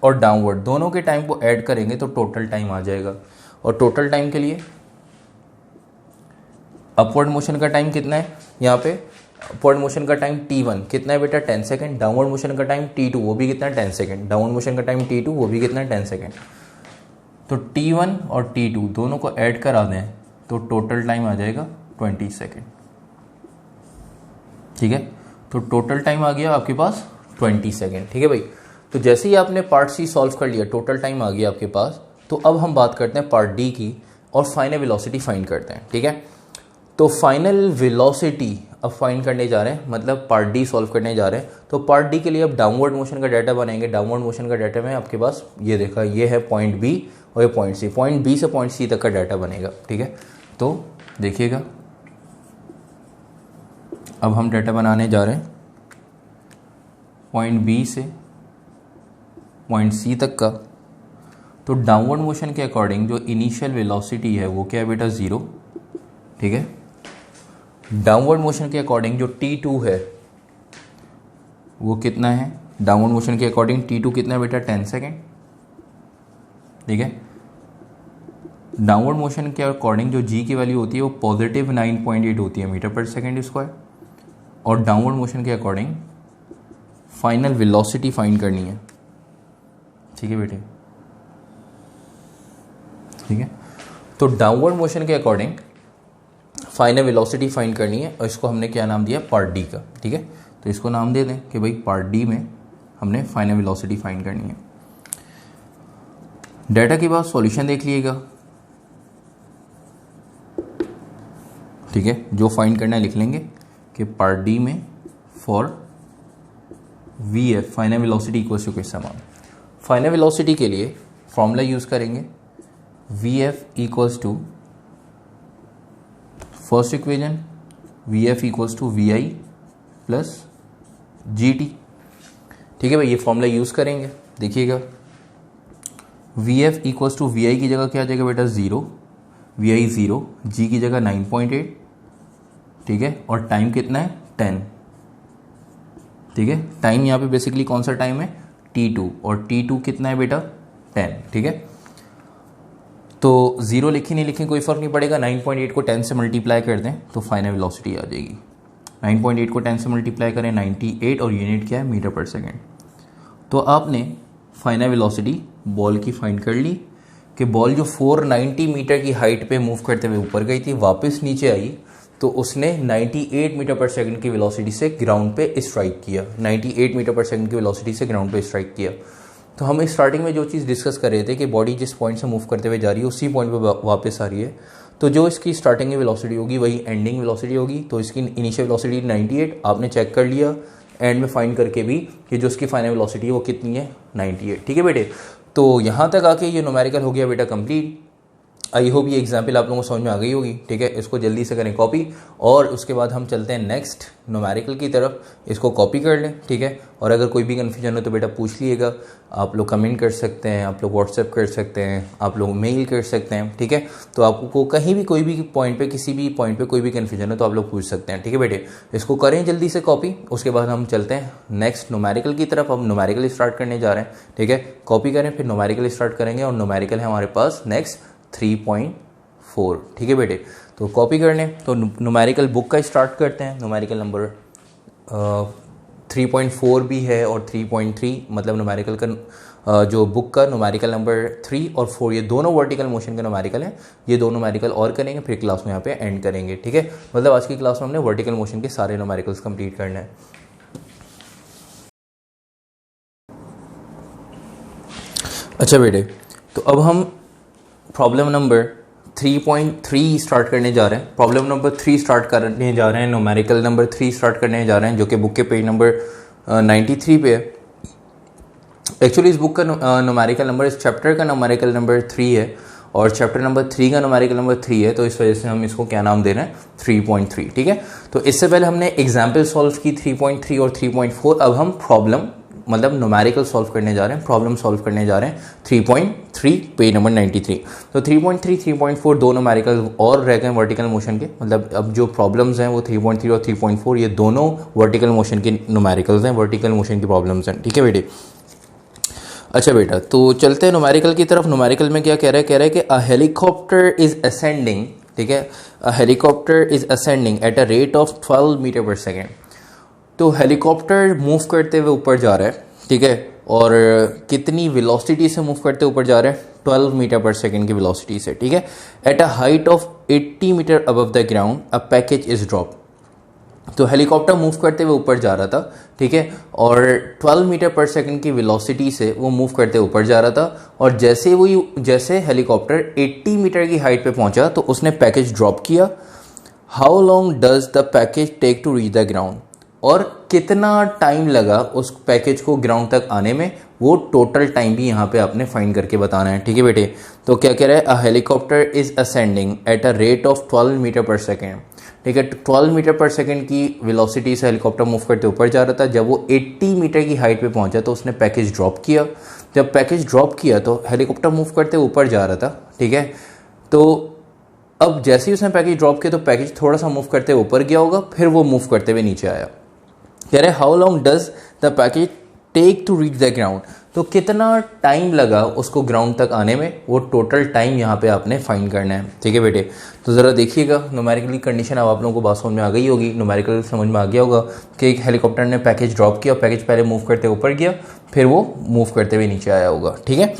और डाउनवर्ड दोनों के टाइम को ऐड करेंगे तो टोटल टाइम आ जाएगा। और टोटल टाइम के लिए अपवर्ड मोशन का टाइम कितना है, यहाँ पे अपवर्ड मोशन का टाइम T1 कितना है बेटा, 10 सेकेंड। डाउनवर्ड मोशन का टाइम T2 वो भी कितना है, 10 सेकेंड। डाउनवर्ड मोशन का टाइम T2 वो भी कितना है, 10 सेकेंड। तो T1 और T2 दोनों को ऐड करा दें तो टोटल टाइम आ जाएगा 20 सेकेंड। ठीक है, तो टोटल टाइम आ गया आपके पास 20 सेकेंड। ठीक है भाई, तो जैसे ही आपने पार्ट सी सॉल्व कर लिया, टोटल टाइम आ गया आपके पास, तो अब हम बात करते हैं पार्ट डी की और फाइनल वेलोसिटी फाइंड करते हैं। ठीक है, तो फाइनल वेलोसिटी अब फाइंड करने जा रहे हैं, मतलब पार्ट डी सॉल्व करने जा रहे हैं। तो पार्ट डी के लिए अब डाउनवर्ड मोशन का डाटा बनाएंगे। डाउनवर्ड मोशन का डाटा में आपके पास ये देखा, ये है पॉइंट बी और ये पॉइंट सी। पॉइंट बी से पॉइंट सी तक का डाटा बनेगा। ठीक है, तो देखिएगा अब हम डाटा बनाने जा रहे हैं पॉइंट बी से पॉइंट सी तक का। तो डाउनवर्ड मोशन के अकॉर्डिंग जो इनिशियल वेलोसिटी है वो क्या है बेटा, 0। ठीक है, डाउनवर्ड मोशन के अकॉर्डिंग जो T2 है वो कितना है, डाउनवर्ड मोशन के अकॉर्डिंग T2 कितना है बेटा, 10 सेकेंड। ठीक है, डाउनवर्ड मोशन के अकॉर्डिंग जो G की वैल्यू होती है वो पॉजिटिव 9.8 होती है मीटर पर सेकेंड स्क्वायर, और डाउनवर्ड मोशन के अकॉर्डिंग फाइनल वेलोसिटी फाइंड करनी है, ठीक है बेटे, ठीक है। तो डाउनवर्ड मोशन के अकॉर्डिंग फाइनल वेलोसिटी फाइंड करनी है और इसको हमने क्या नाम दिया, पार्ट डी का, ठीक है। तो इसको नाम दे दें कि भाई पार्ट डी में हमने फाइनल वेलोसिटी फाइंड करनी है। डाटा के बाद सॉल्यूशन देख लीजिएगा, ठीक है। जो फाइंड करना है लिख लेंगे कि पार्ट डी में for V F final velocity equals to किस अमाउंट। फाइनल वेलोसिटी के लिए फॉर्मूला यूज करेंगे V F equals to first equation V F equals to V I plus G T, ठीक है भाई। ये फॉर्मूला यूज करेंगे, देखिएगा V F equals to V I की जगह क्या आ जाएगा बेटा 0, वी आई 0, जी की जगह 9.8, ठीक है। और टाइम कितना है 10, ठीक है। टाइम यहाँ पे बेसिकली कौन सा टाइम है T2, और T2 कितना है बेटा 10, ठीक है। तो 0 लिखी नहीं लिखी कोई फर्क नहीं पड़ेगा, 9.8 को 10 से मल्टीप्लाई कर दें तो फाइनल वेलोसिटी आ जाएगी। 9.8 को 10 से मल्टीप्लाई करें 98, और यूनिट क्या है मीटर पर सेकेंड। तो आपने फाइनल वेलोसिटी बॉल की फाइंड कर ली कि बॉल जो 490 मीटर की हाइट पे मूव करते हुए ऊपर गई थी, वापस नीचे आई तो उसने 98 मीटर पर सेकंड की वेलोसिटी से ग्राउंड पे स्ट्राइक किया, 98 मीटर पर सेकंड की वेलोसिटी से ग्राउंड पे स्ट्राइक किया। तो हम स्टार्टिंग में जो चीज़ डिस्कस कर रहे थे कि बॉडी जिस पॉइंट से मूव करते हुए जा रही है उसी पॉइंट पे वापस आ रही है, तो जो इसकी स्टार्टिंग की वेलोसिटी होगी वही एंडिंग वेलोसिटी होगी। तो इसकी इनिशियल वेलोसिटी 98 आपने चेक कर लिया, एंड में फाइंड करके भी कि जो उसकी फाइनल वेलोसिटी है वो कितनी है 98, ठीक है बेटे। तो यहाँ तक आके ये न्यूमेरिकल हो गया बेटा कंप्लीट। आई होप ये एग्जाम्पल आप लोगों को समझ में आ गई होगी, ठीक है। इसको जल्दी से करें कॉपी, और उसके बाद हम चलते हैं नेक्स्ट न्यूमेरिकल की तरफ। इसको कॉपी कर लें, ठीक है। और अगर कोई भी कन्फ्यूजन हो तो बेटा पूछ लिएगा, आप लोग कमेंट कर सकते हैं, आप लोग व्हाट्सएप कर सकते हैं, आप लोग मेल कर सकते हैं, ठीक है। तो आपको कहीं भी कोई भी पॉइंट पे किसी भी पॉइंट पे कोई भी कन्फ्यूजन हो तो आप लोग पूछ सकते हैं, ठीक है बेटे। इसको करें जल्दी से कॉपी, उसके बाद हम चलते हैं नेक्स्ट न्यूमेरिकल की तरफ। अब न्यूमेरिकल स्टार्ट करने जा रहे हैं, ठीक है। कॉपी करें फिर न्यूमेरिकल स्टार्ट करेंगे, और न्यूमेरिकल है हमारे पास नेक्स्ट 3.4, ठीक है बेटे। तो कॉपी करने तो न्यूमेरिकल बुक का स्टार्ट करते हैं। न्यूमेरिकल नंबर 3.4 भी है और 3.3, मतलब न्यूमेरिकल का जो बुक का न्यूमेरिकल नंबर 3 और 4 ये दोनों वर्टिकल मोशन के न्यूमेरिकल हैं। ये दोनों न्यूमेरिकल और करेंगे, फिर क्लास में यहाँ पे एंड करेंगे, ठीक है। मतलब आज की क्लास में हमने वर्टिकल मोशन के सारे न्यूमेरिकल्स कंप्लीट करने हैं। अच्छा बेटे, तो अब हम प्रॉब्लम नंबर 3.3 स्टार्ट करने जा रहे हैं। प्रॉब्लम नंबर 3 स्टार्ट करने जा रहे हैं, न्यूमेरिकल नंबर 3 स्टार्ट करने जा रहे हैं, जो कि बुक के पेज नंबर 93 पे है। एक्चुअली इस बुक का न्यूमेरिकल नंबर, इस चैप्टर का न्यूमेरिकल नंबर 3 है, और चैप्टर नंबर 3 का न्यूमेरिकल नंबर 3 है, तो इस वजह से हम इसको क्या नाम दे रहे हैं 3.3, ठीक है। तो इससे पहले हमने एग्जाम्पल सॉल्व की 3.3 और 3.4, अब हम प्रॉब्लम मतलब न्यूमेरिकल सॉल्व करने जा रहे हैं, प्रॉब्लम सॉल्व करने जा रहे हैं 3.3 पेज नंबर 93। तो 3.3 3.4 दो न्यूमेरिकल और रह गए वर्टिकल मोशन के, मतलब अब जो प्रॉब्लम्स हैं वो 3.3 और 3.4 ये दोनों वर्टिकल मोशन के न्यूमेरिकल्स हैं, वर्टिकल मोशन की प्रॉब्लम्स हैं, ठीक है बेटे। अच्छा बेटा, तो चलते हैं न्यूमेरिकल की तरफ। न्यूमेरिकल में क्या कह रहा है कि अ हेलीकॉप्टर इज असेंडिंग, ठीक है, a helicopter is ascending at a rate of 12 metre per second. तो हेलीकॉप्टर मूव करते हुए ऊपर जा रहा है, ठीक है, और कितनी वेलोसिटी से मूव करते ऊपर जा रहा है 12 मीटर पर सेकेंड की वेलोसिटी से, ठीक है। At a height of 80 metre above the ground a package is drop. तो हेलीकॉप्टर मूव करते हुए ऊपर जा रहा था, ठीक है, और 12 मीटर पर सेकंड की वेलोसिटी से वो मूव करते ऊपर जा रहा था, और जैसे हेलीकॉप्टर 80 मीटर की हाइट पे पहुंचा तो उसने पैकेज ड्रॉप किया। How long does the package take to reach the ground, और कितना टाइम लगा उस पैकेज को ग्राउंड तक आने में, वो टोटल टाइम भी यहाँ पे आपने फाइंड करके बताना है, ठीक है बेटे। तो क्या कह रहा है, a helicopter is ascending at a rate of 12 metre per second, ठीक है। 12 मीटर पर सेकेंड की वेलोसिटी से हेलीकॉप्टर मूव करते ऊपर जा रहा था। जब वो 80 मीटर की हाइट पे पहुंचा तो उसने पैकेज ड्रॉप किया। जब पैकेज ड्रॉप किया तो हेलीकॉप्टर मूव करते ऊपर जा रहा था, ठीक है। तो अब जैसे ही उसने पैकेज ड्रॉप किया तो पैकेज थोड़ा सा मूव करते ऊपर गया होगा, फिर वो मूव करते हुए नीचे आया। कह रहे how long does the package take to reach the ground. तो कितना टाइम लगा उसको ग्राउंड तक आने में, वो टोटल टाइम यहाँ पे आपने फाइंड करना है। ठीक है बेटे, तो ज़रा देखिएगा न्यूमेरिकली कंडीशन अब आप लोगों को बात समझ में आ गई होगी, न्यूमेरिकल समझ में आ गया होगा कि एक हेलीकॉप्टर ने पैकेज ड्रॉप किया, पैकेज पहले मूव करते ऊपर गया, फिर वो मूव करते हुए नीचे आया होगा। ठीक है,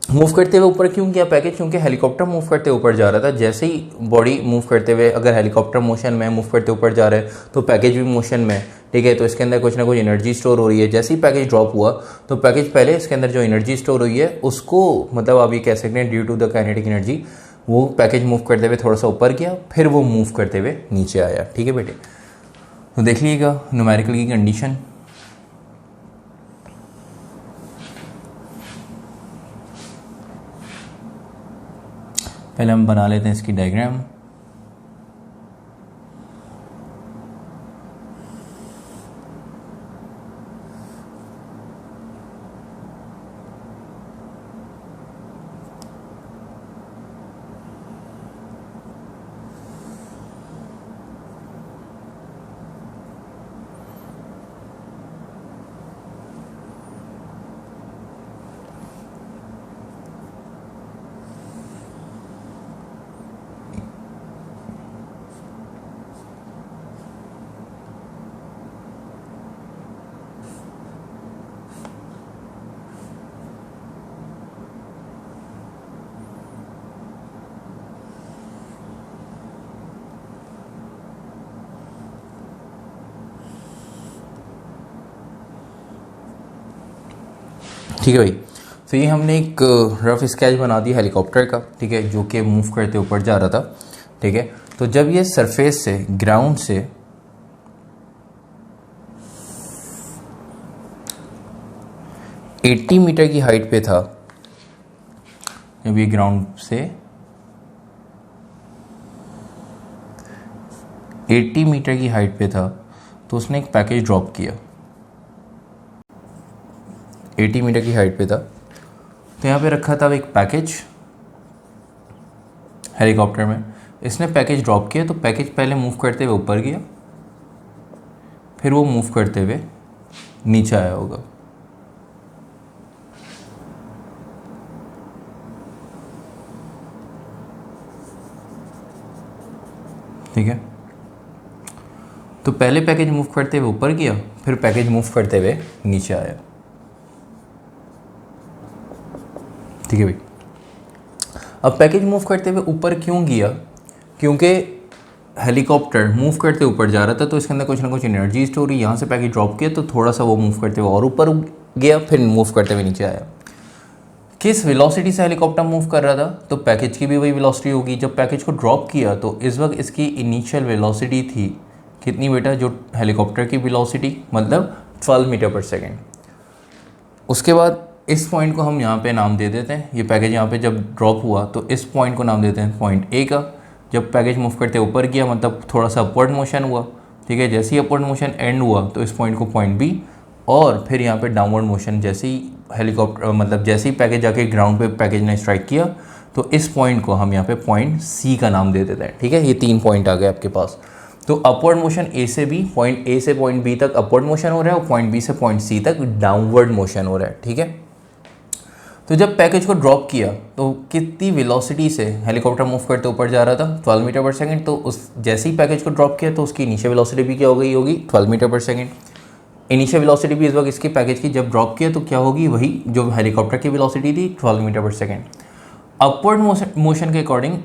मूव करते हुए ऊपर क्यों किया पैकेज? क्योंकि हेलीकॉप्टर मूव करते ऊपर जा रहा था। जैसे ही बॉडी मूव करते हुए, अगर हेलीकॉप्टर मोशन में मूव करते ऊपर जा रहा है तो पैकेज भी मोशन में, ठीक है, तो इसके अंदर कुछ ना कुछ एनर्जी स्टोर हो रही है। जैसे ही पैकेज ड्रॉप हुआ तो पैकेज पहले इसके अंदर जो एनर्जी स्टोर हुई है उसको, मतलब आप ये कह सकते हैं due to the kinetic energy, वो पैकेज मूव करते हुए थोड़ा सा ऊपर गया, फिर वो मूव करते हुए नीचे आया। ठीक है बेटे, तो देख लीजिएगा न्यूमेरिकल की कंडीशन। पहले हम बना लेते हैं इसकी डायग्राम। ठीक है भाई, तो ये हमने एक रफ स्केच बना दिया हेलीकॉप्टर का, ठीक है, जो कि मूव करते ऊपर जा रहा था। ठीक है, तो जब ये सरफेस से, ग्राउंड से एट्टी मीटर की हाइट पे था, जब ये ग्राउंड से 80 मीटर की हाइट पे था तो उसने एक पैकेज ड्रॉप किया। 80 मीटर की हाइट पे था तो यहाँ पे रखा था एक पैकेज हेलीकॉप्टर में, इसने पैकेज ड्रॉप किया। तो पैकेज पहले मूव करते हुए ऊपर गया, फिर वो मूव करते हुए नीचे आया होगा। ठीक है, तो पहले पैकेज मूव करते हुए ऊपर गया, फिर पैकेज मूव करते हुए नीचे आया। ठीक है भाई, अब पैकेज मूव करते हुए ऊपर क्यों गया? क्योंकि हेलीकॉप्टर मूव करते ऊपर जा रहा था तो इसके अंदर कुछ ना कुछ एनर्जी स्टोर हुई। यहाँ से पैकेज ड्रॉप किया तो थोड़ा सा वो मूव करते हुए और ऊपर गया, फिर मूव करते हुए नीचे आया। किस वेलोसिटी से हेलीकॉप्टर मूव कर रहा था? तो पैकेज की भी वही वेलोसिटी होगी। जब पैकेज को ड्रॉप किया तो इस वक्त इसकी इनिशियल वेलोसिटी थी कितनी बेटा? जो हेलीकॉप्टर की वेलोसिटी, मतलब 12 मीटर पर सेकेंड। उसके बाद इस पॉइंट को हम यहाँ पे नाम दे देते हैं। ये पैकेज यहाँ पे जब ड्रॉप हुआ तो इस पॉइंट को नाम देते हैं पॉइंट ए का। जब पैकेज मूव करते ऊपर गया मतलब थोड़ा सा अपवर्ड मोशन हुआ। ठीक है, जैसे ही अपवर्ड मोशन एंड हुआ तो इस पॉइंट को पॉइंट बी, और फिर यहाँ पे डाउनवर्ड मोशन जैसे ही हेलीकॉप्टर मतलब जैसे ही पैकेज जाके ग्राउंड पे पैकेज ने स्ट्राइक किया तो इस पॉइंट को हम यहाँ पे पॉइंट सी का नाम दे देते हैं। ठीक है, ये 3 पॉइंट आ गए आपके पास। तो अपवर्ड मोशन ए से बी, पॉइंट ए से पॉइंट बी तक अपवर्ड मोशन हो रहा है और पॉइंट बी से पॉइंट सी तक डाउनवर्ड मोशन हो रहा है। ठीक है, तो जब पैकेज को ड्रॉप किया तो कितनी वेलोसिटी से हेलीकॉप्टर मूव करते ऊपर जा रहा था? 12 मीटर पर सेकंड। तो उस जैसे ही पैकेज को ड्रॉप किया तो उसकी इनिशियल वेलोसिटी भी क्या हो गई होगी? 12 मीटर पर सेकंड। इनिशियल वेलोसिटी भी इस वक्त इसकी पैकेज की जब ड्रॉप किया तो क्या होगी? वही जो हेलीकॉप्टर की वेलोसिटी थी 12 मीटर पर सेकंड। अपवर्ड मोशन के अकॉर्डिंग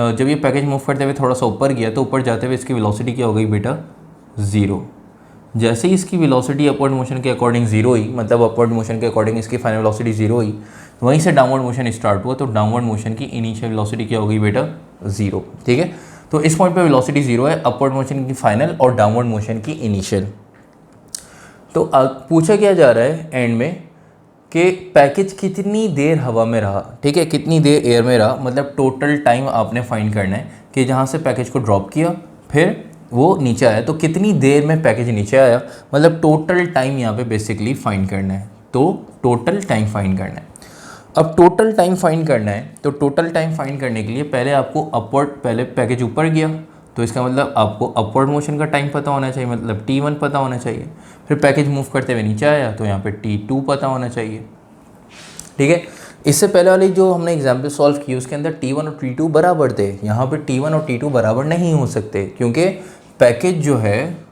जब ये पैकेज मूव करते हुए थोड़ा सा ऊपर गया तो ऊपर जाते हुए इसकी वेलोसिटी क्या हो गई बेटा? 0। जैसे ही इसकी वेलोसिटी अपवर्ड मोशन के अकॉर्डिंग 0 हुई, मतलब अपवर्ड मोशन के अकॉर्डिंग इसकी फाइनल वेलोसिटी 0 हुई, वहीं से डाउनवर्ड मोशन स्टार्ट हुआ। तो डाउनवर्ड मोशन की इनिशियल वेलोसिटी क्या हो गई बेटा? 0। ठीक है, तो इस पॉइंट पे वेलोसिटी 0 है, अपवर्ड मोशन की फाइनल और डाउनवर्ड मोशन की इनिशियल। तो पूछा क्या जा रहा है एंड में कि पैकेज कितनी देर हवा में रहा। ठीक है, कितनी देर एयर में रहा, मतलब टोटल टाइम आपने फाइंड करना है कि जहाँ से पैकेज को ड्रॉप किया फिर वो नीचे आया तो कितनी देर में पैकेज नीचे आया, मतलब टोटल टाइम यहाँ पे बेसिकली फाइंड करना है। तो टोटल टाइम फाइंड करना है। अब टोटल टाइम फाइंड करना है तो टोटल टाइम फाइंड करने के लिए पहले आपको अपवर्ड, पहले पैकेज ऊपर गया तो इसका मतलब आपको अपवर्ड मोशन का टाइम पता होना चाहिए, मतलब t1 पता होना चाहिए। फिर पैकेज मूव करते हुए नीचे आया तो यहाँ पे t2 पता होना चाहिए, ठीक है। इससे पहले वाली जो हमने एग्जाम्पल सॉल्व की उसके अंदर t1 और t2 बराबर थे, यहाँ पे t1 और t2 बराबर नहीं हो सकते, क्योंकि पैकेज जो है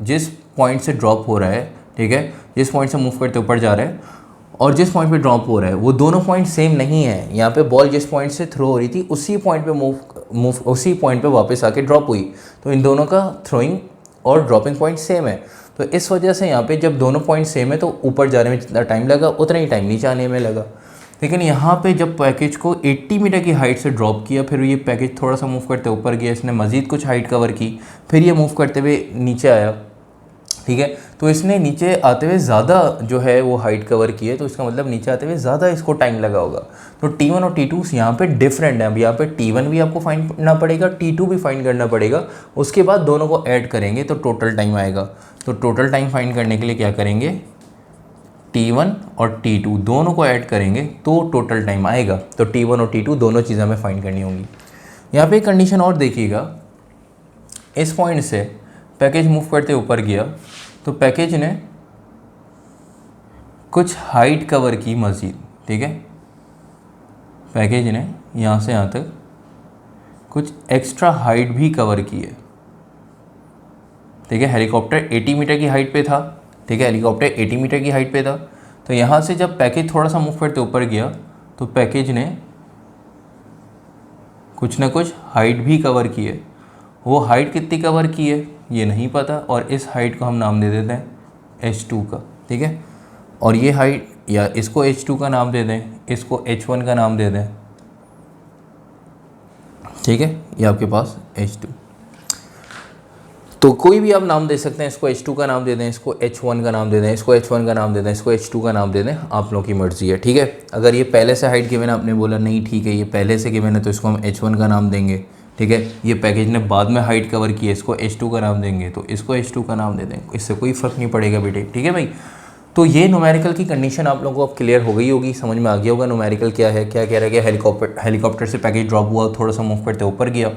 जिस पॉइंट से ड्रॉप हो रहा है, ठीक है, जिस पॉइंट से मूव करते ऊपर जा रहा है और जिस पॉइंट पे ड्रॉप हो रहा है वो दोनों पॉइंट सेम नहीं है। यहाँ पे बॉल जिस पॉइंट से थ्रो हो रही थी उसी पॉइंट पे उसी पॉइंट पे वापस आके ड्रॉप हुई, तो इन दोनों का थ्रोइंग और ड्रॉपिंग पॉइंट सेम है। तो इस वजह से यहाँ पे जब दोनों पॉइंट सेम है तो ऊपर जाने में जितना टाइम लगा उतना ही टाइम नीचे आने में लगा। लेकिन यहाँ पे जब पैकेज को 80 मीटर की हाइट से ड्रॉप किया, फिर ये पैकेज थोड़ा सा मूव करते ऊपर गया, इसने मज़ीद कुछ हाइट कवर की, फिर ये मूव करते हुए नीचे आया, ठीक है, तो इसने नीचे आते हुए ज़्यादा जो है वो हाइट कवर की है, तो इसका मतलब नीचे आते हुए ज़्यादा इसको टाइम लगा होगा। तो t1 और t2 यहाँ पे डिफरेंट है। अब यहाँ पे t1 भी आपको फाइंड करना पड़ेगा, t2 भी फाइंड करना पड़ेगा, उसके बाद दोनों को ऐड करेंगे तो टोटल टाइम आएगा। तो टोटल टाइम फाइंड करने के लिए क्या करेंगे, t1 और t2 दोनों को ऐड करेंगे तो टोटल टाइम आएगा। तो t1 और t2 दोनों चीज़ें हमें फाइंड करनी होंगी। यहाँ पे एक कंडीशन और देखिएगा, इस पॉइंट से पैकेज मूव करते ऊपर गया तो पैकेज ने कुछ हाइट कवर की मज़ीद, ठीक है, पैकेज ने यहाँ से यहाँ तक कुछ एक्स्ट्रा हाइट भी कवर की है, ठीक है। हेलीकॉप्टर 80 मीटर की हाइट पे था, ठीक है, हेलीकॉप्टर 80 मीटर की हाइट पे था, तो यहाँ से जब पैकेज थोड़ा सा मूव करते ऊपर गया तो पैकेज ने कुछ ना कुछ हाइट भी कवर की है। वो हाइट कितनी कवर की है ये नहीं पता, और इस हाइट को हम नाम दे देते हैं h2 का, ठीक है, और ये हाइट या इसको h2 का नाम दे दें, इसको h1 का नाम दे दें, ठीक है, ये आपके पास h2। तो कोई भी आप नाम दे सकते हैं, इसको h2 का नाम दे दें, इसको h1 का नाम दे दें, इसको h1 का नाम दे दें, इसको h2 का नाम दे दें, आप लोगों की मर्ज़ी है, ठीक है। अगर ये पहले से हाइट गिवन है, आपने बोला नहीं ठीक है ये पहले से गिवन है तो इसको हम h1 का नाम देंगे, ठीक है। ये पैकेज ने बाद में हाइट कवर की है, इसको h2 का नाम देंगे, तो इसको h2 का नाम दे दें, इससे कोई फ़र्क नहीं पड़ेगा बेटे, ठीक है भाई। तो ये न्यूमेरिकल की कंडीशन आप लोगों को अब क्लियर हो गई होगी, समझ में आ गया होगा न्यूमेरिकल क्या है, क्या कह रहा है कि हेलीकॉप्टर से पैकेज ड्रॉप हुआ, थोड़ा सा मूव करते ऊपर गया,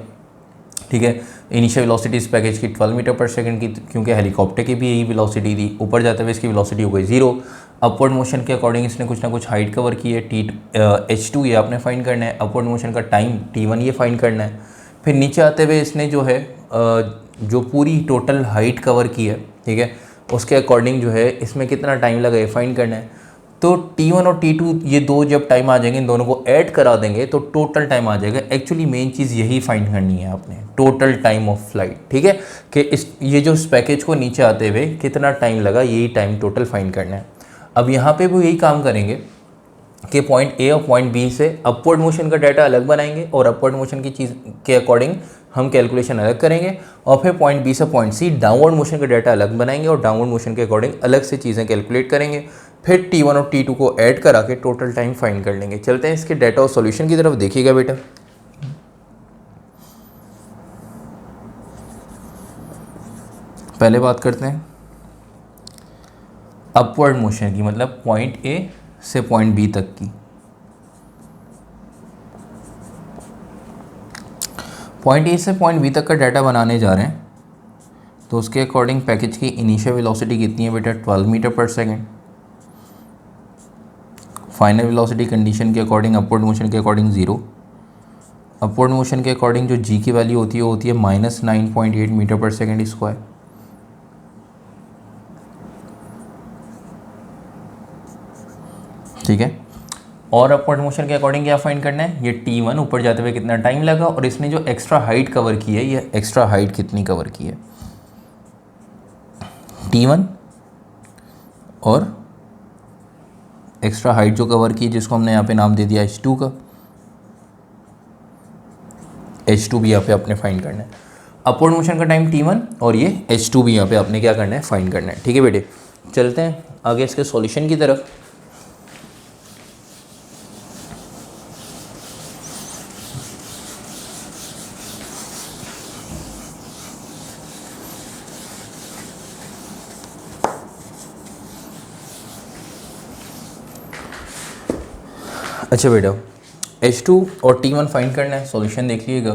ठीक है। इनिशियल वेलोसिटी इस पैकेज की 12 मीटर पर सेकंड की, क्योंकि हेलीकॉप्टर की भी यही वेलोसिटी थी, ऊपर जाते हुए इसकी वेलोसिटी हो गई 0। अपवर्ड मोशन के अकॉर्डिंग इसने कुछ ना कुछ हाइट कवर की है, h2 ये आपने फाइंड करना है, अपवर्ड मोशन का टाइम t1 ये फाइंड करना है। फिर नीचे आते हुए इसने जो है जो पूरी टोटल हाइट कवर की है, ठीक है, उसके अकॉर्डिंग जो है इसमें कितना टाइम लगा है फाइंड करना है। तो t1 और t2 ये दो जब टाइम आ जाएंगे, इन दोनों को ऐड करा देंगे तो टोटल टाइम आ जाएगा। एक्चुअली मेन चीज़ यही फाइंड करनी है आपने, टोटल टाइम ऑफ फ्लाइट, ठीक है, कि ये जो इस पैकेज को नीचे आते हुए कितना टाइम लगा, यही टाइम टोटल फाइंड करना है। अब यहाँ पे भी यही काम करेंगे कि पॉइंट ए और पॉइंट बी से अपवर्ड मोशन का डाटा अलग बनाएंगे और अपवर्ड मोशन की चीज़ के अकॉर्डिंग हम कैलकुलेशन अलग करेंगे, और फिर पॉइंट बी से पॉइंट सी डाउनवर्ड मोशन का डाटा अलग बनाएंगे और डाउनवर्ड मोशन के अकॉर्डिंग अलग से चीज़ें कैलकुलेट करेंगे। फिर t1 और t2 को ऐड करा के टोटल टाइम फाइंड कर लेंगे। चलते हैं इसके डाटा और सॉल्यूशन की तरफ, देखिएगा बेटा। पहले बात करते हैं अपवर्ड मोशन की, मतलब पॉइंट ए से पॉइंट बी तक की। पॉइंट ए से पॉइंट बी तक का डाटा बनाने जा रहे हैं, तो उसके अकॉर्डिंग पैकेज की इनिशियल वेलोसिटी कितनी है बेटा, 12 metre per second. Final velocity condition के अकॉर्डिंग अपवर्ड मोशन के अकॉर्डिंग 0। अपवर्ड मोशन के अकॉर्डिंग जो g की वैल्यू होती है वो होती है -9.8 मीटर पर सेकेंड स्क्वायर। ठीक है, और अपवर्ड मोशन के अकॉर्डिंग क्या फाइंड करना है, ये t1 ऊपर जाते हुए कितना टाइम लगा, और इसने जो एक्स्ट्रा हाइट कवर की है ये एक्स्ट्रा हाइट कितनी कवर की है, t1 और एक्स्ट्रा हाइट जो कवर की जिसको हमने यहाँ पे नाम दे दिया h2 का, h2 भी यहाँ पे आपने फाइंड करना है। अपवर्ड मोशन का टाइम t1 और ये h2 भी यहाँ पे आपने क्या करना है, फाइंड करना है। ठीक है बेटे, चलते हैं आगे इसके सॉल्यूशन की तरफ। अच्छा बेटा, h2 और t1 फाइंड करना है, सॉल्यूशन देख लीजिएगा।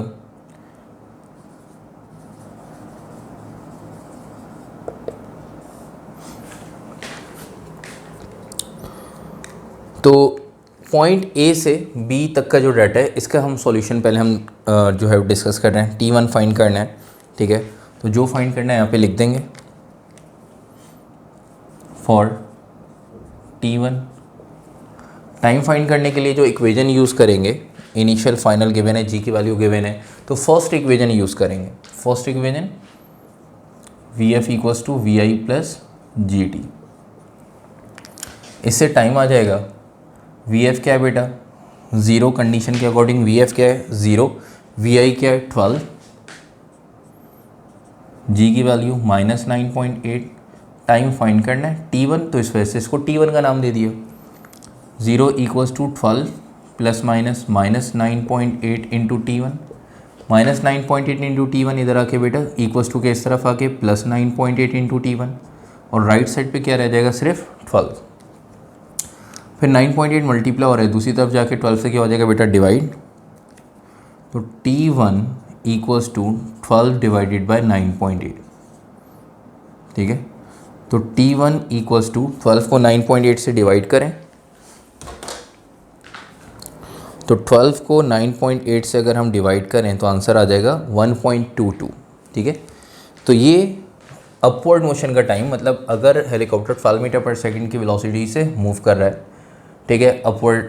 तो पॉइंट ए से बी तक का जो डाटा है इसका हम सॉल्यूशन पहले हम जो है डिस्कस कर रहे हैं। T1 फाइंड करना है, ठीक है। तो जो फाइंड करना है यहाँ पे लिख देंगे फॉर T1। टाइम फाइंड करने के लिए जो इक्वेशन यूज़ करेंगे, इनिशियल फाइनल गिवन है, जी की वैल्यू गिवन है, तो फर्स्ट इक्वेशन यूज़ करेंगे। First equation VF equals to VI plus GT। इससे टाइम आ जाएगा, VF क्या है बेटा 0, कंडीशन के अकॉर्डिंग VF क्या है 0, VI क्या है 12, G की वैल्यू -9.8। टाइम फाइंड करना है T1, तो इस वजह से इसको T1 का नाम दे दिया। 0 equals to 12 plus minus -9.8 into T1, -9.8 into T1 इधर आके बेटा इक्वल्स टू के इस तरफ आके +9.8 इंटू T1, और राइट साइड पे क्या रह जाएगा सिर्फ 12। फिर 9.8 मल्टीप्लाई हो रहा है, दूसरी तरफ जाके 12 से क्या हो जाएगा बेटा डिवाइड, तो T1 equals to 12 divided by 9.8, ठीक है। तो T1 इक्वल्स टू 12 को 9.8 से डिवाइड करें, तो 12 को 9.8 से अगर हम डिवाइड करें तो आंसर आ जाएगा 1.22, ठीक है। तो ये अपवर्ड मोशन का टाइम, मतलब अगर हेलीकॉप्टर 12 मीटर पर सेकंड की वेलोसिटी से मूव कर रहा है, ठीक है, अपवर्ड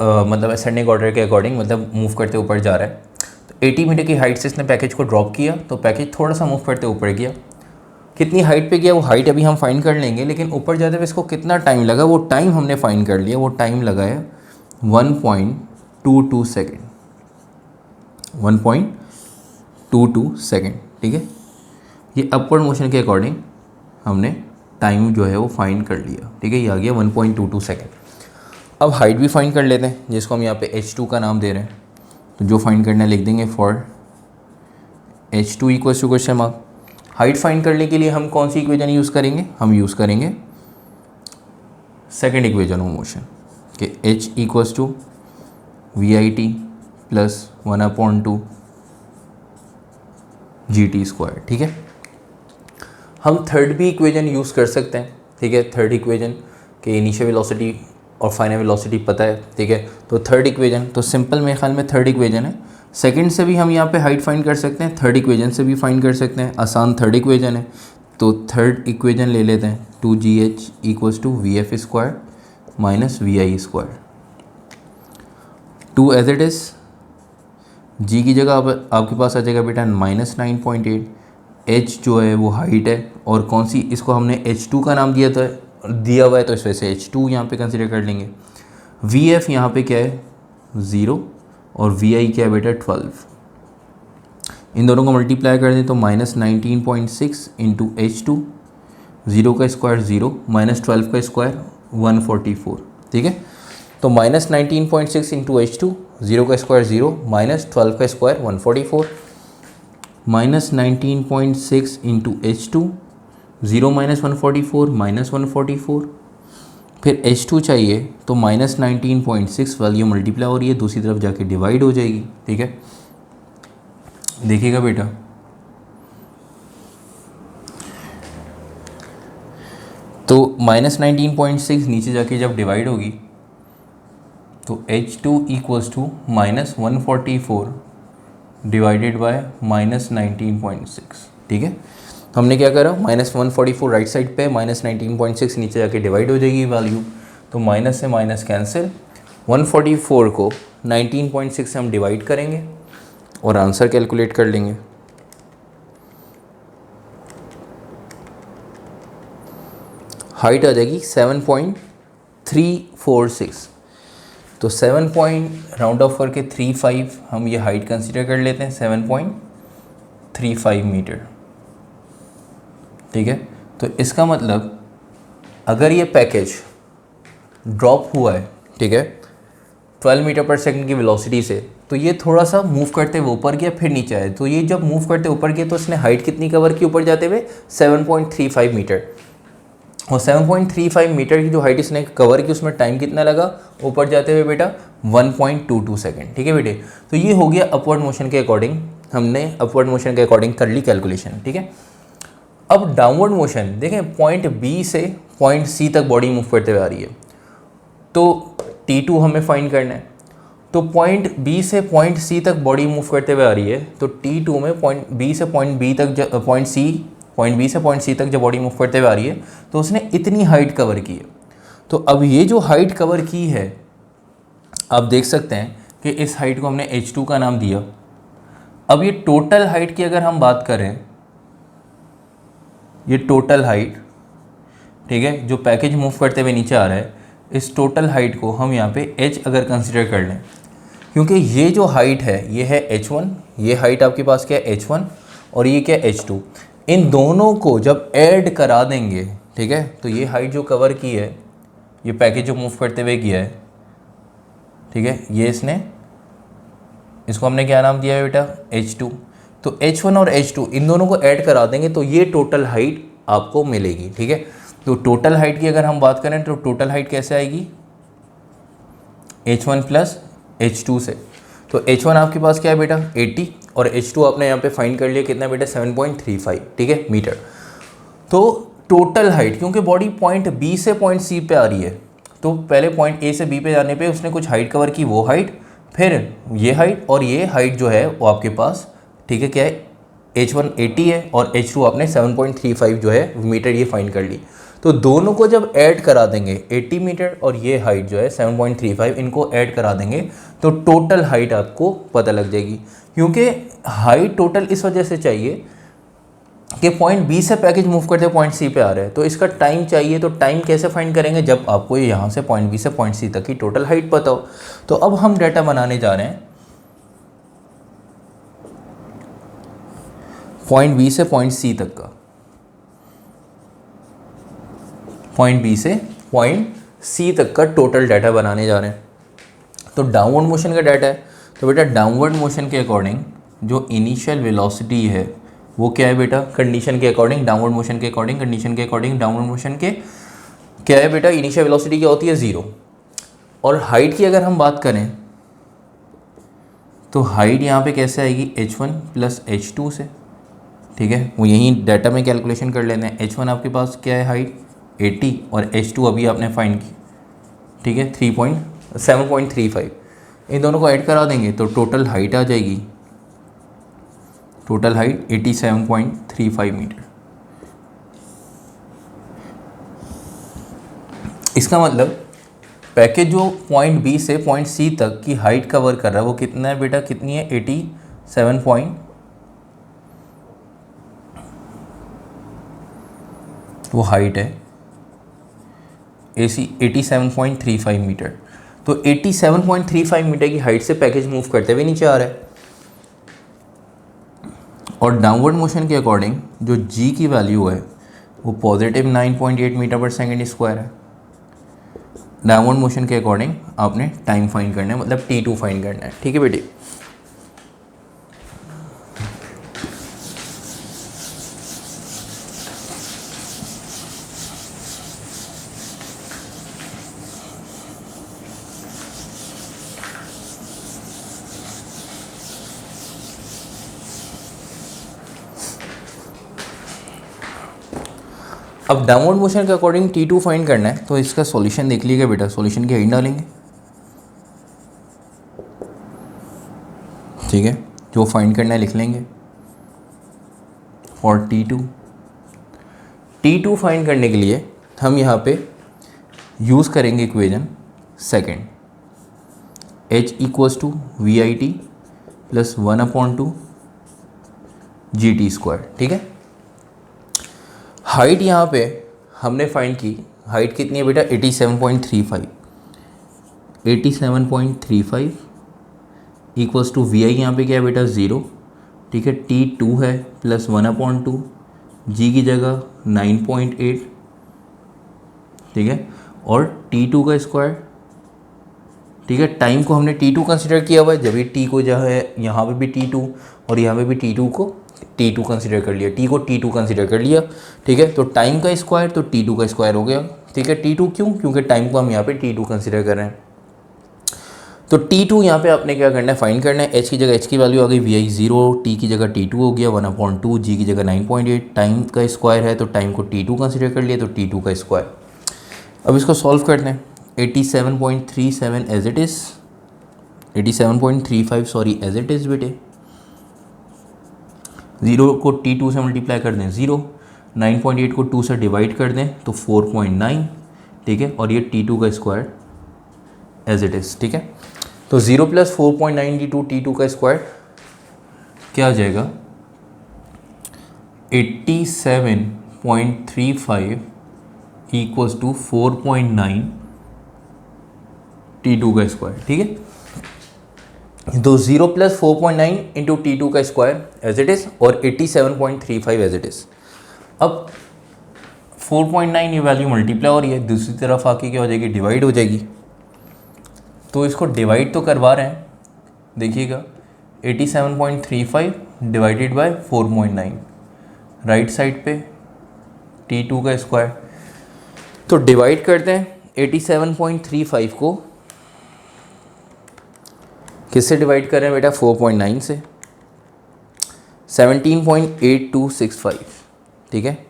मतलब असेंडिंग ऑर्डर के अकॉर्डिंग, मतलब मूव करते ऊपर जा रहा है, तो 80 मीटर की हाइट से इसने पैकेज को ड्रॉप किया, तो पैकेज थोड़ा सा मूव करते ऊपर गया। कितनी हाइट पे गया वो हाइट अभी हम फाइंड कर लेंगे, लेकिन ऊपर जाते हुए इसको कितना टाइम लगा वो टाइम हमने फाइंड कर लिया। वो टाइम लगा है 1.22 सेकेंड, 1.22 सेकेंड, ठीक है। ये अपवर्ड मोशन के अकॉर्डिंग हमने टाइम जो है वो फाइंड कर लिया, ठीक है। ये आ गया 1.22 सेकेंड। अब हाइट भी फाइंड कर लेते हैं, जिसको हम यहाँ पे h2 का नाम दे रहे हैं। तो जो फाइंड करना है लिख देंगे for h2 equals to question mark. Height find करने के लिए हम कौन सी इक्वेशन यूज़ करेंगे, हम यूज़ करेंगे सेकेंड इक्वेशन ऑफ मोशन कि h equals to VIT plus 1/2 GT square, ठीक है। हम थर्ड भी इक्वेशन यूज़ कर सकते हैं, ठीक है। थर्ड इक्वेशन के इनिशियल वेलोसिटी और फाइनल वेलोसिटी पता है, ठीक है। तो थर्ड इक्वेशन तो सिंपल मेरे ख्याल में थर्ड इक्वेशन है। सेकंड से भी हम यहाँ पे हाइट फाइंड कर सकते हैं, थर्ड इक्वेशन से भी फाइंड कर सकते हैं, आसान थर्ड इक्वेशन है। तो थर्ड इक्वेशन ले लेते हैं, 2GH equals to VF square minus VI square. 2 as it is, G की जगह आपके पास आ जाएगा बेटा -9.8। H जो है वो हाइट है, और कौन सी, इसको हमने H2 का नाम दिया हुआ है, तो इस वजह से H2 यहाँ पे कंसिडर कर लेंगे। VF यहाँ पे क्या है 0, और VI क्या है बेटा 12। इन दोनों को मल्टीप्लाई कर दें तो -19.6 इंटू H2, 0 का स्क्वायर 0, -12 का स्क्वायर 144, ठीक है। तो -19.6 इंटू H2, 0 का स्क्वायर 0, -12 का स्क्वायर 144, -19.6 इंटू H2, 0 -144 -144, फिर H2 चाहिए तो -19.6 वैल्यू मल्टीप्लाई हो रही है, दूसरी तरफ जाके डिवाइड हो जाएगी, ठीक है। देखिएगा बेटा, तो -19.6 नीचे जाके जब डिवाइड होगी तो H2 equals to -144 divided by -19.6, ठीक है। तो हमने क्या करा, -144 राइट साइड पे, -19.6 नीचे जाके डिवाइड हो जाएगी वैल्यू, तो माइनस से माइनस कैंसिल, 144 को 19.6 से हम डिवाइड करेंगे और आंसर कैलकुलेट कर लेंगे। हाइट आ जाएगी 7.346, तो 7 राउंड ऑफ करके 35 हम ये हाइट कंसीडर कर लेते हैं, 7.35 मीटर, ठीक है। तो इसका मतलब अगर ये पैकेज ड्रॉप हुआ है, ठीक है, 12 मीटर पर सेकंड की वेलोसिटी से, तो ये थोड़ा सा मूव करते हुए ऊपर गया फिर नीचे आया, तो ये जब मूव करते ऊपर गया तो इसने हाइट कितनी कवर की ऊपर जाते हुए, 7.35 मीटर, और 7.35 मीटर की जो हाइट इसने कवर की उसमें टाइम कितना लगा ऊपर जाते हुए बेटा 1.22 सेकेंड, ठीक है बेटे। तो ये हो गया अपवर्ड मोशन के अकॉर्डिंग, हमने अपवर्ड मोशन के अकॉर्डिंग कर ली कैलकुलेशन, ठीक है। अब डाउनवर्ड मोशन देखें, पॉइंट बी से पॉइंट सी तक बॉडी मूव करते हुए आ रही है, तो T2 हमें फाइंड करना है। तो पॉइंट बी से पॉइंट सी तक बॉडी मूव करते हुए आ रही है, तो T2 में पॉइंट बी से पॉइंट बी तक पॉइंट बी से पॉइंट सी तक जब बॉडी मूव करते हुए आ रही है तो उसने इतनी हाइट कवर की है। तो अब ये जो हाइट कवर की है, आप देख सकते हैं कि इस हाइट को हमने h2 का नाम दिया। अब ये टोटल हाइट की अगर हम बात करें, ये टोटल हाइट, ठीक है, जो पैकेज मूव करते हुए नीचे आ रहा है, इस टोटल हाइट को हम यहाँ पे h अगर कंसिडर कर लें, क्योंकि ये जो हाइट है ये है h1, ये हाइट आपके पास क्या है h1 और ये क्या है h2। इन दोनों को जब ऐड करा देंगे, ठीक है, तो ये हाइट जो कवर की है, ये पैकेज जो मूव करते हुए किया है, ठीक है, ये इसको हमने क्या नाम दिया है बेटा, h2। तो h1 और h2 इन दोनों को ऐड करा देंगे तो ये टोटल हाइट आपको मिलेगी, ठीक है। तो टोटल हाइट की अगर हम बात करें तो टोटल हाइट कैसे आएगी, h1 प्लस h2 से। तो h1 आपके पास क्या है बेटा 80 और h2 आपने यहाँ पे फाइंड कर लिया कितना बेटा 7.35, ठीक है, मीटर। तो टोटल हाइट, क्योंकि बॉडी पॉइंट बी से पॉइंट सी पे आ रही है, तो पहले पॉइंट ए से बी पे जाने पे उसने कुछ हाइट कवर की, वो हाइट, फिर ये हाइट और ये हाइट जो है वो आपके पास, ठीक है, क्या है, h1 80 है और h2 आपने 7.35 जो है मीटर ये फाइंड कर ली। तो दोनों को जब ऐड करा देंगे 80 मीटर और ये हाइट जो है 7.35, इनको ऐड करा देंगे तो टोटल हाइट आपको पता लग जाएगी। क्योंकि हाइट टोटल इस वजह से चाहिए कि पॉइंट बी से पैकेज मूव करते पॉइंट सी पे आ रहा है, तो इसका टाइम चाहिए। तो टाइम कैसे फाइंड करेंगे, जब आपको यहाँ से पॉइंट बी से पॉइंट सी तक की टोटल हाइट पता हो। तो अब हम डाटा बनाने जा रहे हैं पॉइंट बी से पॉइंट सी तक का, पॉइंट बी से पॉइंट सी तक का टोटल डाटा बनाने जा रहे हैं। तो डाउनवर्ड मोशन का डाटा है, तो बेटा डाउनवर्ड मोशन के अकॉर्डिंग जो इनिशियल वेलोसिटी है वो क्या है बेटा, कंडीशन के अकॉर्डिंग, डाउनवर्ड मोशन के अकॉर्डिंग, कंडीशन के अकॉर्डिंग डाउनवर्ड मोशन के क्या है बेटा, इनिशियल वेलोसिटी क्या होती है 0। और हाइट की अगर हम बात करें तो हाइट यहाँ पे कैसे आएगी h1 प्लस h2 से, ठीक है, वो यहीं डाटा में कैलकुलेशन कर लेते हैं। h1 आपके पास क्या है हाइट 80 और h2 अभी आपने फाइंड की, ठीक है, 7.35, इन दोनों को ऐड करा देंगे तो टोटल हाइट आ जाएगी, टोटल हाइट 87.35 मीटर। इसका मतलब पैकेज जो पॉइंट बी से पॉइंट सी तक की हाइट कवर कर रहा है वो कितना है बेटा, कितनी है 87 पॉइंट, वो हाइट है 87.35 मीटर। तो 87.35 मीटर की हाइट से पैकेज मूव करते हुए नीचे आ रहा है। और डाउनवर्ड मोशन के अकॉर्डिंग जो g की वैल्यू है वो positive 9.8 metre per second square है। डाउनवर्ड मोशन के अकॉर्डिंग आपने टाइम फाइंड करना है, मतलब t2 फाइंड करना है, ठीक है बेटी। अब डाउनवर्ड मोशन के अकॉर्डिंग t2 फाइंड करना है, तो इसका सॉल्यूशन देख लीजिएगा बेटा, सॉल्यूशन की हेडिंग डालेंगे, ठीक है, जो फाइंड करना है लिख लेंगे फॉर t2 फाइंड करने के लिए हम यहाँ पे यूज़ करेंगे equation second, h equals to V I T plus 1/2 GT², ठीक है। हाइट यहाँ पे हमने फाइंड की, हाइट कितनी है बेटा 87.35 इक्वल्स टू वी आई यहाँ पे क्या है बेटा 0, ठीक है, T2 है प्लस 1/2, जी की जगह 9.8, ठीक है, और T2 का स्क्वायर, ठीक है। टाइम को हमने T2 कंसिडर किया हुआ है, जब ये T को जो है यहाँ पे भी T2 और यहाँ पे भी T2 को T2 कंसिडर कर लिया, T को T2 कंसिडर कर लिया, ठीक है। तो टाइम का स्क्वायर तो T2 का स्क्वायर हो गया, ठीक है। T2 क्यों, क्योंकि टाइम को हम यहाँ पे T2 कंसिडर कर रहे हैं। तो T2 यहाँ पे आपने क्या करना है, फाइंड करना है। h की जगह h की वैल्यू आ गई VI 0, T की जगह T2 हो गया 1/2, G की जगह 9.8, टाइम का स्क्वायर है तो टाइम को T2 कंसिडर कर लिया तो T2 का स्क्वायर। अब इसको सॉल्व करते हैं। 87.37 as it is, 87.35 sorry as it is बेटे। 0 को T2 से मल्टीप्लाई कर दें 0, 9.8 को 2 से डिवाइड कर दें तो 4.9, ठीक है, और ये T2 का स्क्वायर एज इट इज़, ठीक है। तो 0 + 4.9 × T2 का स्क्वायर क्या आ जाएगा, 87.35 = 4.9 T2 का स्क्वायर, ठीक है। तो 0 + 4.9 × T2 का स्क्वायर एज इट इज़ और 87.35 एज इट इज़। अब 4.9 ये वैल्यू मल्टीप्लाई हो रही है, दूसरी तरफ आके क्या हो जाएगी, डिवाइड हो जाएगी। तो इसको डिवाइड तो करवा रहे हैं, देखिएगा 87.35 डिवाइडेड बाय 4.9, राइट साइड पे T2 का स्क्वायर। तो डिवाइड करते हैं 87.35 को, किससे डिवाइड कर रहे हैं बेटा, 4.9 से, 17.8265, ठीक है,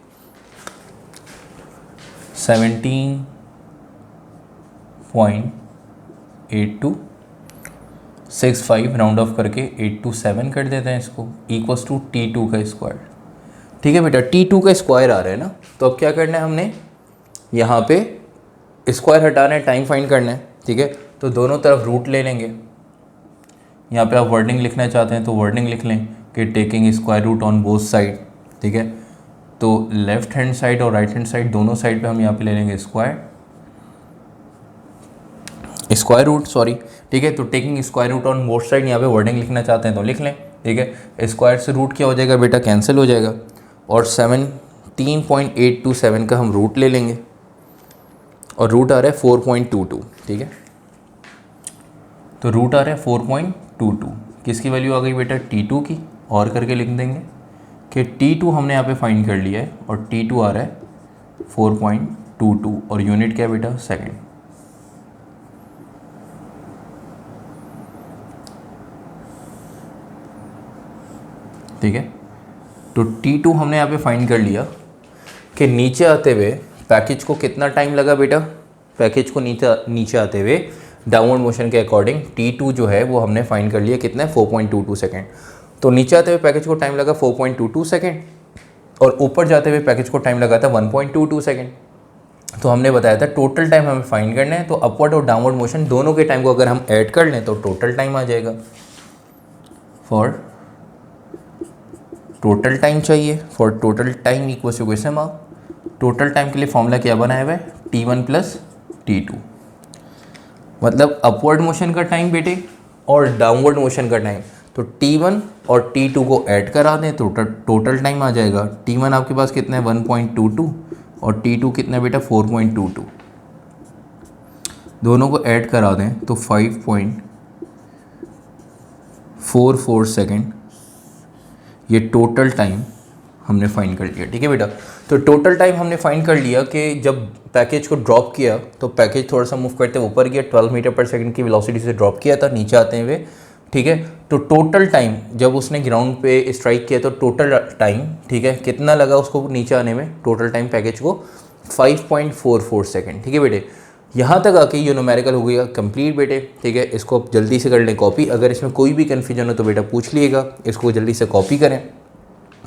17.8265 राउंड ऑफ करके 827 कर देते हैं इसको, इक्वल्स टू T2 का स्क्वायर, ठीक है बेटा। T2 का स्क्वायर आ रहा है ना, तो अब क्या करना है हमने, यहाँ पे स्क्वायर हटाना है, टाइम फाइंड करना है, ठीक है। तो दोनों तरफ रूट ले लेंगे, यहाँ पे आप वर्डिंग लिखना चाहते हैं तो वर्डिंग लिख लें कि taking square root on both side, ठीक है। तो लेफ्ट हैंड साइड और राइट हैंड साइड दोनों साइड पे हम यहाँ पे ले लेंगे स्क्वायर रूट, सॉरी, ठीक है। तो taking square root on both side, यहाँ पे वर्डिंग लिखना चाहते हैं तो लिख लें, ठीक है। स्क्वायर से रूट क्या हो जाएगा बेटा, कैंसिल हो जाएगा, और 17.827 का हम रूट ले लेंगे, और रूट आ रहा है 4.22, ठीक है। तो रूट आ रहा है 4.22, किसकी वैल्यू आ गई बेटा, T2 की, और करके लिख देंगे कि T2 हमने यहाँ पे फाइंड कर लिया है, और T2 आ रहा है 4.22, और यूनिट क्या है बेटा, सेकेंड, ठीक है। तो T2 हमने यहाँ पे फाइंड कर लिया कि नीचे आते हुए पैकेज को कितना टाइम लगा बेटा, पैकेज को नीचे आते हुए डाउनवर्ड मोशन के अकॉर्डिंग T2 जो है वो हमने फाइंड कर लिया, कितना है, 4.22 सेकेंड। तो नीचे आते हुए पैकेज को टाइम लगा 4.22 सेकेंड, और ऊपर जाते हुए पैकेज को टाइम लगा था 1.22 सेकेंड। तो हमने बताया था टोटल टाइम हमें फाइंड करना है, तो अपवर्ड और डाउनवर्ड मोशन दोनों के टाइम को अगर हम ऐड कर लें तो टोटल टाइम आ जाएगा। फॉर टोटल टाइम चाहिए, for total time equals to question mark, total time के लिए फॉर्मूला क्या बनाया हुआ है, T1 + T2, मतलब अपवर्ड मोशन का टाइम बेटे और डाउनवर्ड मोशन का टाइम। तो T1 और T2 को ऐड करा दें तो टोटल टाइम आ जाएगा। T1 आपके पास कितना है, 1.22, और T2 कितना है बेटा, 4.22, दोनों को ऐड करा दें तो 5.44 सेकेंड, ये टोटल टाइम हमने फाइंड कर लिया, ठीक है बेटा। तो टोटल टाइम हमने फाइंड कर लिया कि जब पैकेज को ड्रॉप किया तो पैकेज थोड़ा सा मूव करते हुए ऊपर गया, 12 मीटर पर सेकंड की वेलोसिटी से ड्रॉप किया था नीचे आते हुए, ठीक है। तो टोटल टाइम जब उसने ग्राउंड पे स्ट्राइक किया तो टोटल टाइम, ठीक है, कितना लगा उसको नीचे आने में, टोटल टाइम पैकेज को 5.44 सेकेंड, ठीक है बेटे। यहाँ तक आके ये न्यूमेरिकल हो गया कंप्लीट बेटे, ठीक है। इसको आप जल्दी से कर लें कॉपी, अगर इसमें कोई भी कन्फ्यूजन हो तो बेटा पूछ लीजिएगा, इसको जल्दी से कॉपी करें,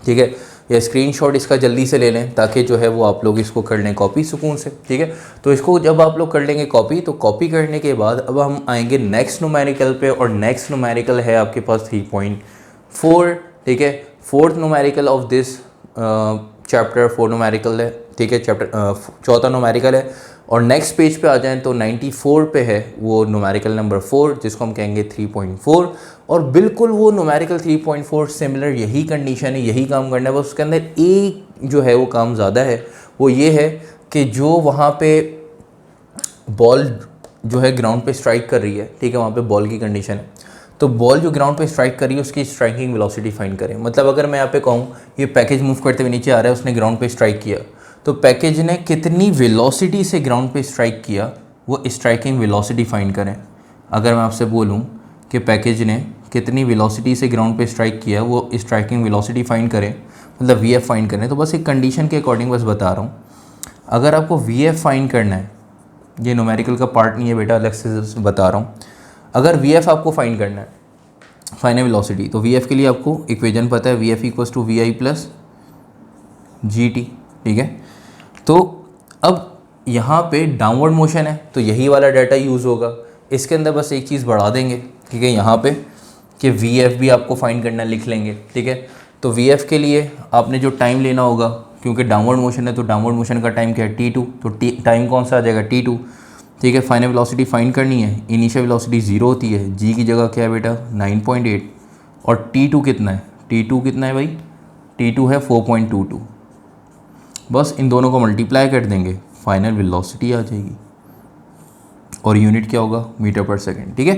ठीक है, या स्क्रीनशॉट इसका जल्दी से ले लें ताकि जो है वो आप लोग इसको कर लें कॉपी सुकून से, ठीक है। तो इसको जब आप लोग कर लेंगे कॉपी, तो कॉपी करने के बाद अब हम आएंगे नेक्स्ट न्यूमेरिकल पे, और नेक्स्ट न्यूमेरिकल है आपके पास 3.4, ठीक है। Fourth numerical of this chapter, 4 numerical है, ठीक है, चैप्टर चौथा न्यूमेरिकल है। और नेक्स्ट पेज पे आ जाएं तो 94 पे है वो न्यूमेरिकल नंबर 4, जिसको हम कहेंगे 3.4, और बिल्कुल वो न्यूमेरिकल 3.4 सिमिलर यही कंडीशन है, यही काम करना है, बस उसके अंदर एक जो है वो काम ज़्यादा है, वो ये है कि जो वहाँ पे बॉल जो है ग्राउंड पे स्ट्राइक कर रही है, ठीक है, वहाँ पे बॉल की कंडीशन है, तो बॉल जो ग्राउंड पे स्ट्राइक कर रही है उसकी स्ट्राइकिंग वेलोसिटी फाइंड करें। मतलब अगर मैं यहाँ पे कहूँ ये पैकेज मूव करते हुए नीचे आ रहा है, उसने ग्राउंड पे स्ट्राइक किया, तो पैकेज ने कितनी वेलोसिटी से ग्राउंड पे स्ट्राइक किया, वो स्ट्राइकिंग वेलोसिटी फाइंड करें। अगर मैं आपसे बोलूँ कि पैकेज ने कितनी वेलोसिटी से ग्राउंड पे स्ट्राइक किया, वो स्ट्राइकिंग वेलोसिटी फाइंड करें, मतलब VF फाइंड करें। तो बस एक कंडीशन के अकॉर्डिंग बस बता रहा हूँ, अगर आपको VF फाइंड करना है, ये न्यूमेरिकल का पार्ट नहीं है बेटा, अलग से बता रहा हूँ। अगर वी एफ आपको फाइंड करना है, फाइनल वेलोसिटी, तो वी एफ के लिए आपको इक्वेशन पता है, V F equals to V I plus G T, ठीक है। तो अब यहाँ पे डाउनवर्ड मोशन है तो यही वाला डाटा यूज़ होगा। इसके अंदर बस एक चीज़ बढ़ा देंगे, ठीक है, यहाँ पे कि वी एफ भी आपको फाइंड करना लिख लेंगे, ठीक है। तो वी एफ के लिए आपने जो टाइम लेना होगा, क्योंकि डाउनवर्ड मोशन है तो डाउनवर्ड मोशन का टाइम क्या है, टी टू, तो टाइम कौन सा आ जाएगा, टी टू, ठीक है। फाइनल वेलोसिटी फाइंड करनी है, इनिशियल वेलोसिटी 0 होती है, जी की जगह क्या है बेटा 9.8, और टी टू कितना है, टी टू कितना है भाई, टी टू है 4.22। बस इन दोनों को मल्टीप्लाई कर देंगे, फाइनल वेलोसिटी आ जाएगी, और यूनिट क्या होगा, मीटर पर सेकेंड, ठीक है।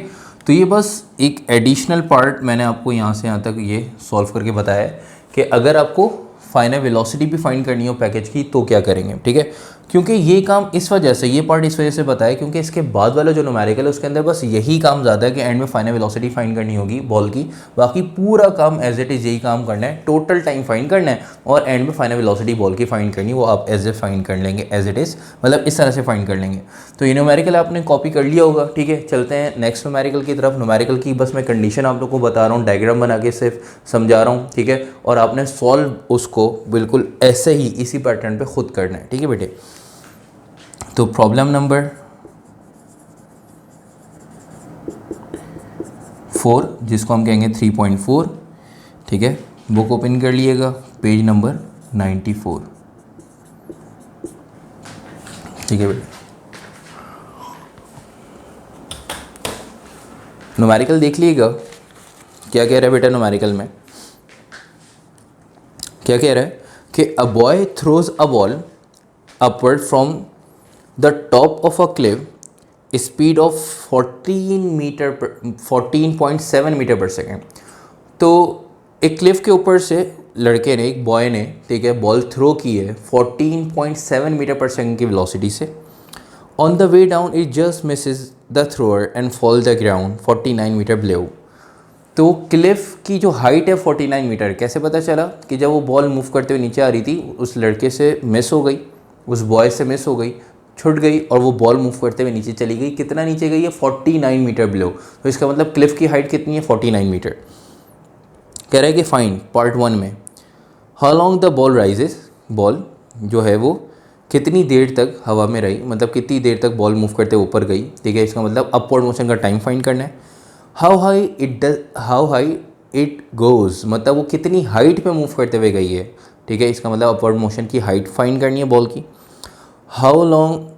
तो ये बस एक एडिशनल पार्ट मैंने आपको यहाँ से यहाँ तक ये सॉल्व करके बताया है कि अगर आपको फाइनल वेलोसिटी भी फाइंड करनी हो पैकेज की तो क्या करेंगे, ठीक है। क्योंकि ये काम इस वजह से, ये पार्ट इस वजह से बताया क्योंकि इसके बाद वाला जो न्यूमेरिकल है उसके अंदर बस यही काम ज़्यादा है कि एंड में फाइनल वेलोसिटी फाइंड करनी होगी बॉल की, बाकी पूरा काम एज इट इज़ यही काम करना है, टोटल टाइम फाइंड करना है, और एंड में फाइनल वेलोसिटी बॉल की फाइंड करनी, वो आप एज ए फाइंड कर लेंगे, एज इट इज़, मतलब इस तरह से फाइंड कर लेंगे। तो ये न्यूमेरिकल आपने कॉपी कर लिया होगा, ठीक है। चलते हैं नेक्स्ट न्यूमेरिकल की तरफ। न्यूमेरिकल की बस मैं कंडीशन आप लोग को बता रहा हूँ, डायग्राम बना के सिर्फ समझा रहा हूँ, ठीक है, और आपने सॉल्व उसको बिल्कुल ऐसे ही इसी पैटर्न पे खुद करना है, ठीक है बेटे। तो प्रॉब्लम नंबर 4, जिसको हम कहेंगे 3.4, ठीक है, बुक ओपन कर लिएगा, पेज नंबर 94, ठीक है बेटे। न्यूमेरिकल देख लीजिएगा क्या कह रहा है बेटा, न्यूमेरिकल में क्या कह रहा है कि a boy throws a ball upward from the top of a cliff, speed of 14.7 metre per second. तो एक क्लिफ के ऊपर से लड़के ने, एक बॉय ने, ठीक है, बॉल थ्रो की है 14.7 मीटर पर सेकेंड की वेलोसिटी से। On the way down it just misses the thrower and fall the ground 49 metre below. तो क्लिफ की जो हाइट है 49 मीटर, कैसे पता चला कि जब वो बॉल मूव करते हुए नीचे आ रही थी उस लड़के से मिस हो गई, उस बॉय से मिस हो गई, छूट गई, और वो बॉल मूव करते हुए नीचे चली गई। कितना नीचे गई है, 49 मीटर बिलो। तो इसका मतलब क्लिफ की हाइट कितनी है, 49 मीटर। कह रहा है कि फाइंड पार्ट 1 में how long the ball rises, ball जो है वो कितनी देर तक हवा में रही, मतलब कितनी देर तक बॉल मूव करते ऊपर गई, ठीक है। इसका मतलब अपवर्ड मोशन का टाइम फाइंड करना है। हाउ हाई इट गोज़, मतलब वो कितनी हाइट पे मूव करते हुए गई है, ठीक है। इसका मतलब अपवर्ड मोशन की हाइट फाइंड करनी है बॉल की। How long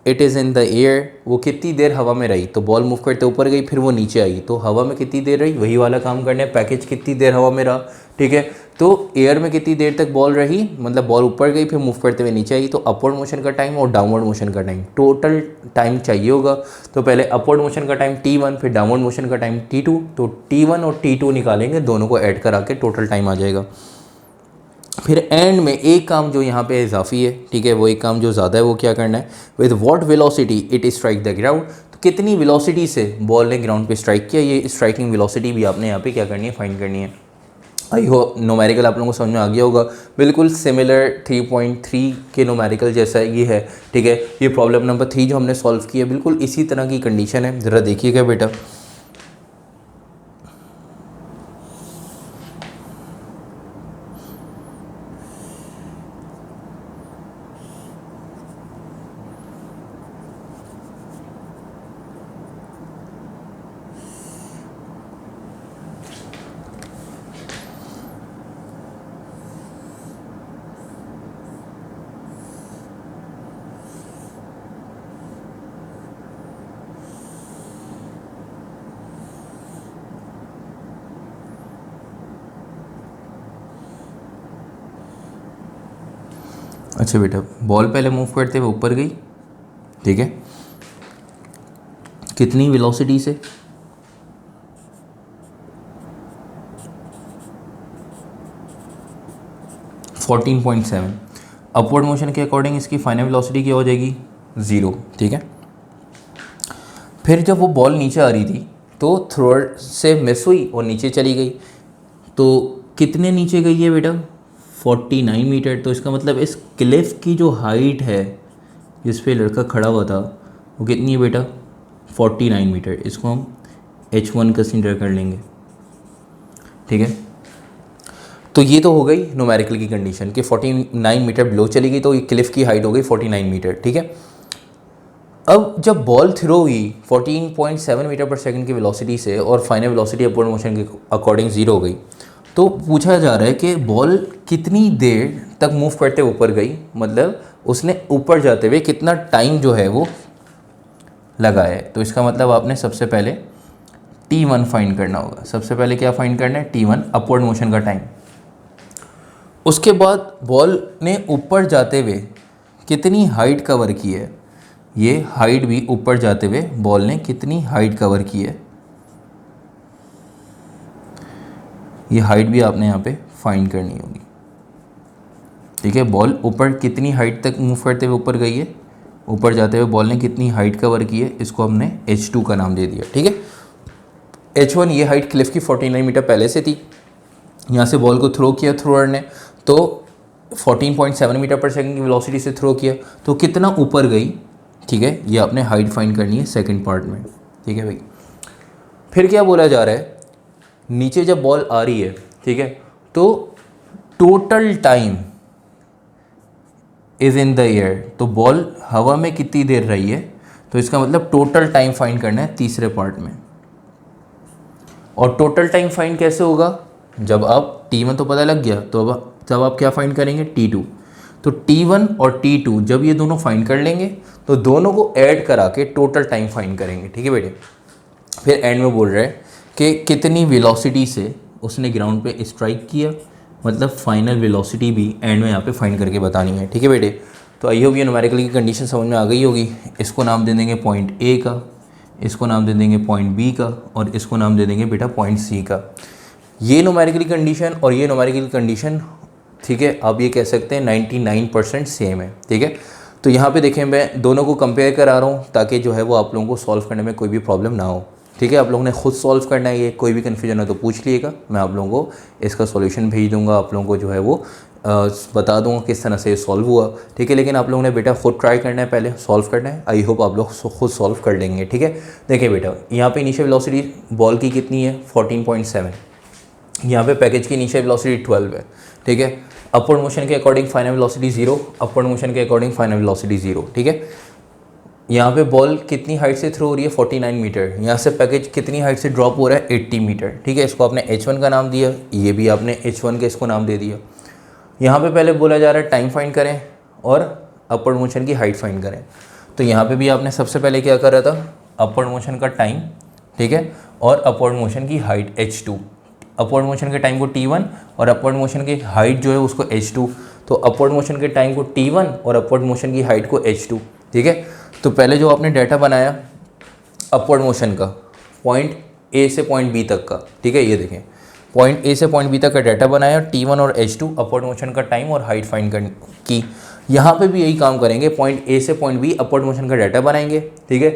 it is in the air, वो कितनी देर हवा में रही, तो बॉल मूव करते ऊपर गई फिर वो नीचे आई, तो हवा में कितनी देर रही, वही वाला काम करना है। पैकेज कितनी देर हवा में रहा, ठीक है। तो एयर में कितनी देर तक बॉल रही, मतलब बॉल ऊपर गई फिर मूव करते हुए नीचे आई, तो अपवर्ड मोशन का टाइम और डाउनवर्ड मोशन का टाइम, टोटल टाइम चाहिए होगा। तो पहले अपवर्ड मोशन का टाइम T1, फिर डाउनवर्ड मोशन का टाइम T2, तो T1 और T2 निकालेंगे, दोनों को ऐड करा के टोटल टाइम आ जाएगा। फिर एंड में एक काम जो यहाँ पे इजाफी है, ठीक है, वो एक काम जो ज़्यादा है वो क्या करना है, with what velocity it strike the ground, तो कितनी वेलोसिटी से बॉल ने ग्राउंड पे स्ट्राइक किया, ये स्ट्राइकिंग वेलोसिटी भी आपने यहाँ पे क्या करनी है, फाइंड करनी है। आई होप न्यूमेरिकल आप लोगों को समझ में आ गया होगा, बिल्कुल सिमिलर 3.3 के न्यूमेरिकल जैसा ये है, ठीक है। ये प्रॉब्लम नंबर 3 जो हमने सॉल्व की है बिल्कुल इसी तरह की कंडीशन है, ज़रा देखिएगा बेटा। अच्छा बेटा, बॉल पहले मूव करते हुए ऊपर गई, ठीक है, कितनी वेलोसिटी से, 14.7। अपवर्ड मोशन के अकॉर्डिंग इसकी फाइनल वेलोसिटी क्या हो जाएगी, 0, ठीक है। फिर जब वो बॉल नीचे आ रही थी तो थ्रोअर से मिस हुई और नीचे चली गई, तो कितने नीचे गई है बेटा, 49 मीटर। तो इसका मतलब इस क्लिफ की जो हाइट है जिस पे लड़का खड़ा हुआ था वो कितनी है बेटा 49 मीटर, इसको हम H1 कंसीडर कर लेंगे, ठीक है। तो ये तो हो गई न्यूमेरिकल की कंडीशन कि 49 मीटर बिलो चली गई, तो ये क्लिफ की हाइट हो गई 49 मीटर, ठीक है। अब जब बॉल थ्रो हुई 14.7 मीटर पर सेकंड की वेलोसिटी से और फाइनल वेलोसिटी अपवर्ड मोशन के अकॉर्डिंग ज़ीरो हो गई, तो पूछा जा रहा है कि बॉल कितनी देर तक मूव करते ऊपर गई, मतलब उसने ऊपर जाते हुए कितना टाइम जो है वो लगा है। तो इसका मतलब आपने सबसे पहले T1 फाइंड करना होगा। सबसे पहले क्या फाइंड करना है, T1 अपवर्ड मोशन का टाइम। उसके बाद बॉल ने ऊपर जाते हुए कितनी हाइट कवर की है, ये हाइट भी ऊपर जाते हुए बॉल ने कितनी हाइट कवर की है, ये हाइट भी आपने यहाँ पे फाइंड करनी होगी, ठीक है। बॉल ऊपर कितनी हाइट तक मूव करते हुए ऊपर गई है, ऊपर जाते हुए बॉल ने कितनी हाइट कवर की है, इसको हमने H2 का नाम दे दिया, ठीक है। H1 ये हाइट क्लिफ की 49 मीटर पहले से थी, यहाँ से बॉल को थ्रो किया थ्रोअर ने, तो 14.7 मीटर पर सेकंड की वेलोसिटी से थ्रो किया, तो कितना ऊपर गई, ठीक है। ये आपने हाइट फाइंड करनी है सेकंड पार्ट में, ठीक है भाई। फिर क्या बोला जा रहा है, नीचे जब बॉल आ रही है, ठीक है, तो total time is in the air, तो बॉल हवा में कितनी देर रही है, तो इसका मतलब टोटल टाइम फाइंड करना है तीसरे पार्ट में। और टोटल टाइम फाइंड कैसे होगा, जब आप T1 तो पता लग गया, तो अब जब आप क्या फाइंड करेंगे T2, तो T1 और T2 जब ये दोनों फाइंड कर लेंगे तो दोनों को ऐड करा के टोटल टाइम फाइंड करेंगे, ठीक है बेटे। फिर एंड में बोल रहा है कि कितनी वेलोसिटी से उसने ग्राउंड पे स्ट्राइक किया, मतलब फाइनल वेलोसिटी भी एंड में यहाँ पे फाइंड करके बतानी है, ठीक है बेटे। तो आई होप ये न्यूमेरिकल की कंडीशन समझ में आ गई होगी। इसको नाम दे देंगे पॉइंट ए का, इसको नाम दे देंगे पॉइंट बी का, और इसको नाम दे देंगे बेटा पॉइंट सी का। ये न्यूमेरिकल कंडीशन और ये न्यूमेरिकल कंडीशन, ठीक है, आप ये कह सकते हैं 99% सेम है, ठीक है। तो यहाँ पे देखें मैं दोनों को कंपेयर करा रहा हूँ ताकि जो है वो आप लोगों को सॉल्व करने में कोई भी प्रॉब्लम ना हो, ठीक है। आप लोगों ने खुद सॉल्व करना है, ये कोई भी कन्फ्यूजन हो तो पूछ लिएगा, मैं आप लोगों को इसका सॉल्यूशन भेज दूंगा, आप लोगों को जो है वो बता दूंगा किस तरह से सॉल्व हुआ, ठीक है। लेकिन आप लोगों ने बेटा खुद ट्राई करना है, पहले सॉल्व करना है। आई होप आप लोग खुद सॉल्व कर लेंगे, ठीक है। देखिए बेटा, यहाँ पे इनिशियल वेलोसिटी बॉल की कितनी है 14.7, यहाँ पे पैकेज की इनिशियल वेलोसिटी 12 है, ठीक है। अपवर्ड मोशन के according final velocity 0, upward motion के अकॉर्डिंग फाइनल वेलोसिटी 0, ठीक है। यहाँ पे बॉल कितनी हाइट से थ्रो हो रही है 49 मीटर, यहाँ से पैकेज कितनी हाइट से ड्रॉप हो रहा है 80 मीटर, ठीक है। इसको आपने H1 का नाम दिया, ये भी आपने H1 के इसको नाम दे दिया। यहाँ पे पहले बोला जा रहा है टाइम फाइंड करें और अपवर्ड मोशन की हाइट फाइंड करें, तो यहाँ पे भी आपने सबसे पहले क्या करा था, अपवर्ड मोशन का टाइम, ठीक है, और अपवर्ड मोशन की हाइट H2, अपवर्ड मोशन के टाइम को T1 और अपवर्ड मोशन की हाइट जो है उसको H2, तो अपवर्ड मोशन के टाइम को T1 और अपवर्ड मोशन की हाइट को H2, ठीक है। तो पहले जो आपने डाटा बनाया अपवर्ड मोशन का पॉइंट ए से पॉइंट बी तक का, ठीक है, ये देखें पॉइंट ए से पॉइंट बी तक का डाटा बनाया, T1 और H2 अपवर्ड मोशन का टाइम और हाइट फाइंड की। यहाँ पे भी यही काम करेंगे, पॉइंट ए से पॉइंट बी अपवर्ड मोशन का डाटा बनाएंगे, ठीक है।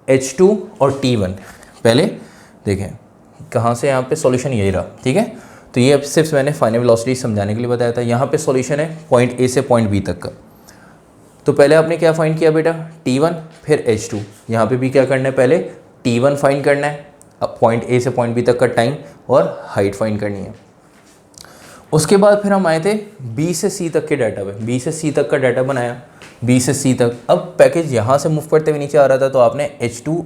H2 और T1 पहले देखें कहाँ से, यहाँ पे सॉल्यूशन यही रहा, ठीक है। तो ये अब सिर्फ मैंने फाइनल वेलोसिटी समझाने के लिए बताया था। यहाँ पे सॉल्यूशन है पॉइंट ए से पॉइंट बी तक का। तो पहले आपने क्या फाइंड किया बेटा T1 फिर H2, यहाँ पे भी क्या करना है, पहले T1 फाइंड करना है, अब पॉइंट ए से पॉइंट बी तक का टाइम और हाइट फाइंड करनी है। उसके बाद फिर हम आए थे बी से सी तक के डाटा पे, बी से सी तक का डाटा बनाया, बी से सी तक। अब पैकेज यहाँ से मूव करते हुए नीचे आ रहा था, तो आपने H2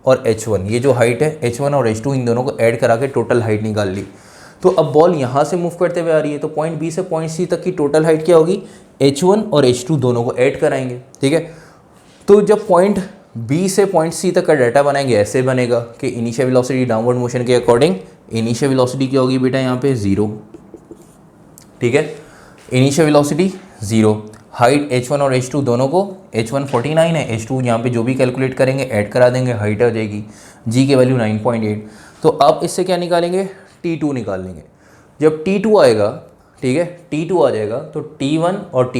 और H1, ये जो हाइट है H1 और H2, इन दोनों को ऐड करा के टोटल हाइट निकाल ली। तो अब बॉल यहाँ से मूव करते हुए आ रही है, तो पॉइंट बी से पॉइंट सी तक की टोटल हाइट क्या होगी, H1 और H2 दोनों को ऐड कराएंगे, ठीक है। तो जब पॉइंट बी से पॉइंट सी तक का डाटा बनाएंगे, ऐसे बनेगा कि इनिशियल वेलोसिटी डाउनवर्ड मोशन के अकॉर्डिंग इनिशियल वेलोसिटी क्या होगी बेटा, यहाँ पे 0, ठीक है, इनिशियल वेलोसिटी 0, हाइट H1 और H2 दोनों को, H1 49 है, H2 यहाँ पे जो भी कैलकुलेट करेंगे ऐड करा देंगे, हाइट आ जाएगी, G की वैल्यू 9.8। तो अब इससे क्या निकालेंगे, T2 निकाल लेंगे। जब T2 आएगा, ठीक है, T2 आ जाएगा तो T1 और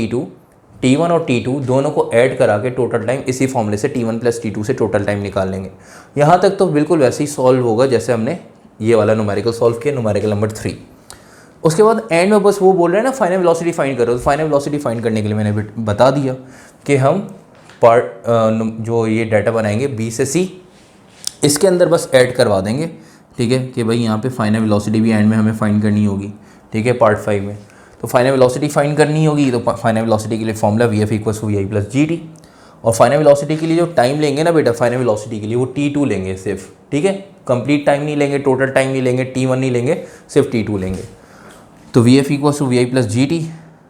T2 दोनों को ऐड करा के टोटल टाइम इसी फॉर्मूले से T1 + T2 से टोटल टाइम निकाल लेंगे। यहाँ तक तो बिल्कुल वैसे ही सॉल्व होगा जैसे हमने ये वाला न्यूमेरिकल सॉल्व किया, न्यूमेरिकल नंबर 3। उसके बाद एंड में बस वो बोल रहे हैं ना फाइनल वेलोसिटी फाइंड करो, तो फाइनल वेलोसिटी फाइंड करने के लिए मैंने बता दिया कि हम पार्ट जो ये डाटा बनाएंगे बी से सी, इसके अंदर बस ऐड करवा देंगे, ठीक है, कि भाई यहाँ पे फाइनल वेलोसिटी भी एंड में हमें फाइंड करनी होगी, ठीक है, पार्ट 5 में। तो फाइनल वेलोसिटी फाइंड करनी होगी, तो फाइनल वेलोसिटी के लिए formula V F = V I plus G T, और फाइनल वेलोसिटी के लिए जो टाइम लेंगे ना बेटा, फाइनल वेलोसिटी के लिए वो T2 लेंगे सिर्फ, ठीक है, कंप्लीट टाइम नहीं लेंगे, टोटल टाइम नहीं लेंगे, T1 नहीं लेंगे, सिर्फ T2 लेंगे। तो V F = V I plus G T,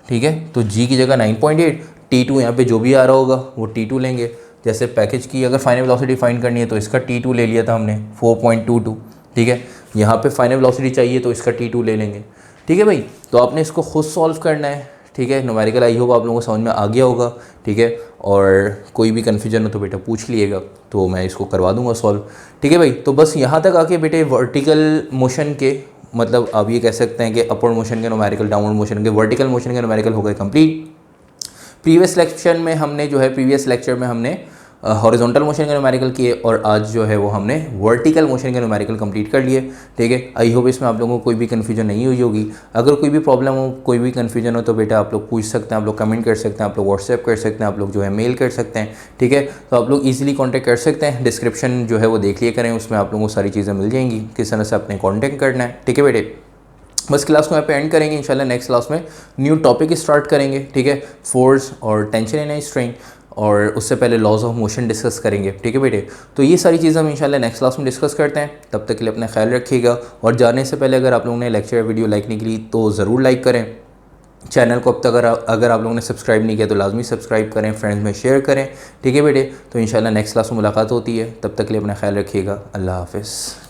ठीक है, तो जी की जगह 9.8, T2 यहाँ पे जो भी आ रहा होगा वो T2 लेंगे। जैसे पैकेज की अगर फाइनल वेलोसिटी फाइंड करनी है तो इसका T2 ले लिया था हमने 4.22, ठीक है, यहाँ पे फाइनल वेलोसिटी चाहिए तो इसका T2 ले लेंगे, ठीक है भाई। तो आपने इसको खुद सॉल्व करना है, ठीक है। न्यूमेरिकल आई होप आप लोगों को समझ में आ गया होगा, ठीक है, और कोई भी कन्फ्यूजन हो तो बेटा पूछ लिएगा, तो मैं इसको करवा दूंगा सॉल्व, ठीक है भाई। तो बस यहाँ तक आके बेटे वर्टिकल मोशन के, मतलब आप ये कह सकते हैं कि अपवर्ड मोशन के न्यूमेरिकल, डाउनवर्ड मोशन के, वर्टिकल मोशन के न्यूमेरिकल हो गए कंप्लीट। प्रीवियस लेक्चर में हमने हॉरिजॉन्टल मोशन के न्यूमेरिकल किए, और आज जो है वो हमने वर्टिकल मोशन के न्यूमेरिकल कंप्लीट कर लिए, ठीक है। आई होप इसमें आप लोगों को कोई भी कन्फ्यूजन नहीं हुई होगी। अगर कोई भी प्रॉब्लम हो, कोई भी कन्फ्यूजन हो तो बेटा आप लोग पूछ सकते हैं, आप लोग कमेंट कर सकते हैं, आप लोग व्हाट्सएप कर सकते हैं, आप लोग जो है मेल कर सकते हैं, ठीक है। तो आप लोग ईजिली कॉन्टैक्ट कर सकते हैं, डिस्क्रिप्शन जो है वो देख लिया करें, उसमें आप लोगों को सारी चीज़ें मिल जाएंगी किस तरह से अपने कॉन्टैक्ट करना है, ठीक है बेटे। बस क्लास को यहाँ पे एंड करेंगे, इंशाल्लाह नेक्स्ट क्लास में न्यू टॉपिक स्टार्ट करेंगे, ठीक है, फोर्स और टेंशन इन ए स्ट्रेन, और उससे पहले लॉज ऑफ मोशन डिस्कस करेंगे, ठीक है बेटे। तो ये सारी चीज़ें हम इंशाल्लाह नेक्स्ट क्लास में डिस्कस करते हैं। तब तक के लिए अपना ख्याल रखिएगा, और जाने से पहले अगर आप लोगों ने लेक्चर या वीडियो लाइक नहीं की तो ज़रूर लाइक करें। चैनल को अब तक अगर आप लोगों ने सब्सक्राइब नहीं किया तो लाजमी सब्सक्राइब करें, फ्रेंड्स में शेयर करें, ठीक है बेटे। तो इंशाल्लाह नेक्स्ट क्लास में मुलाकात होती है, तब तक के लिए अपना ख्याल रखिएगा। अल्लाह हाफ़िज़।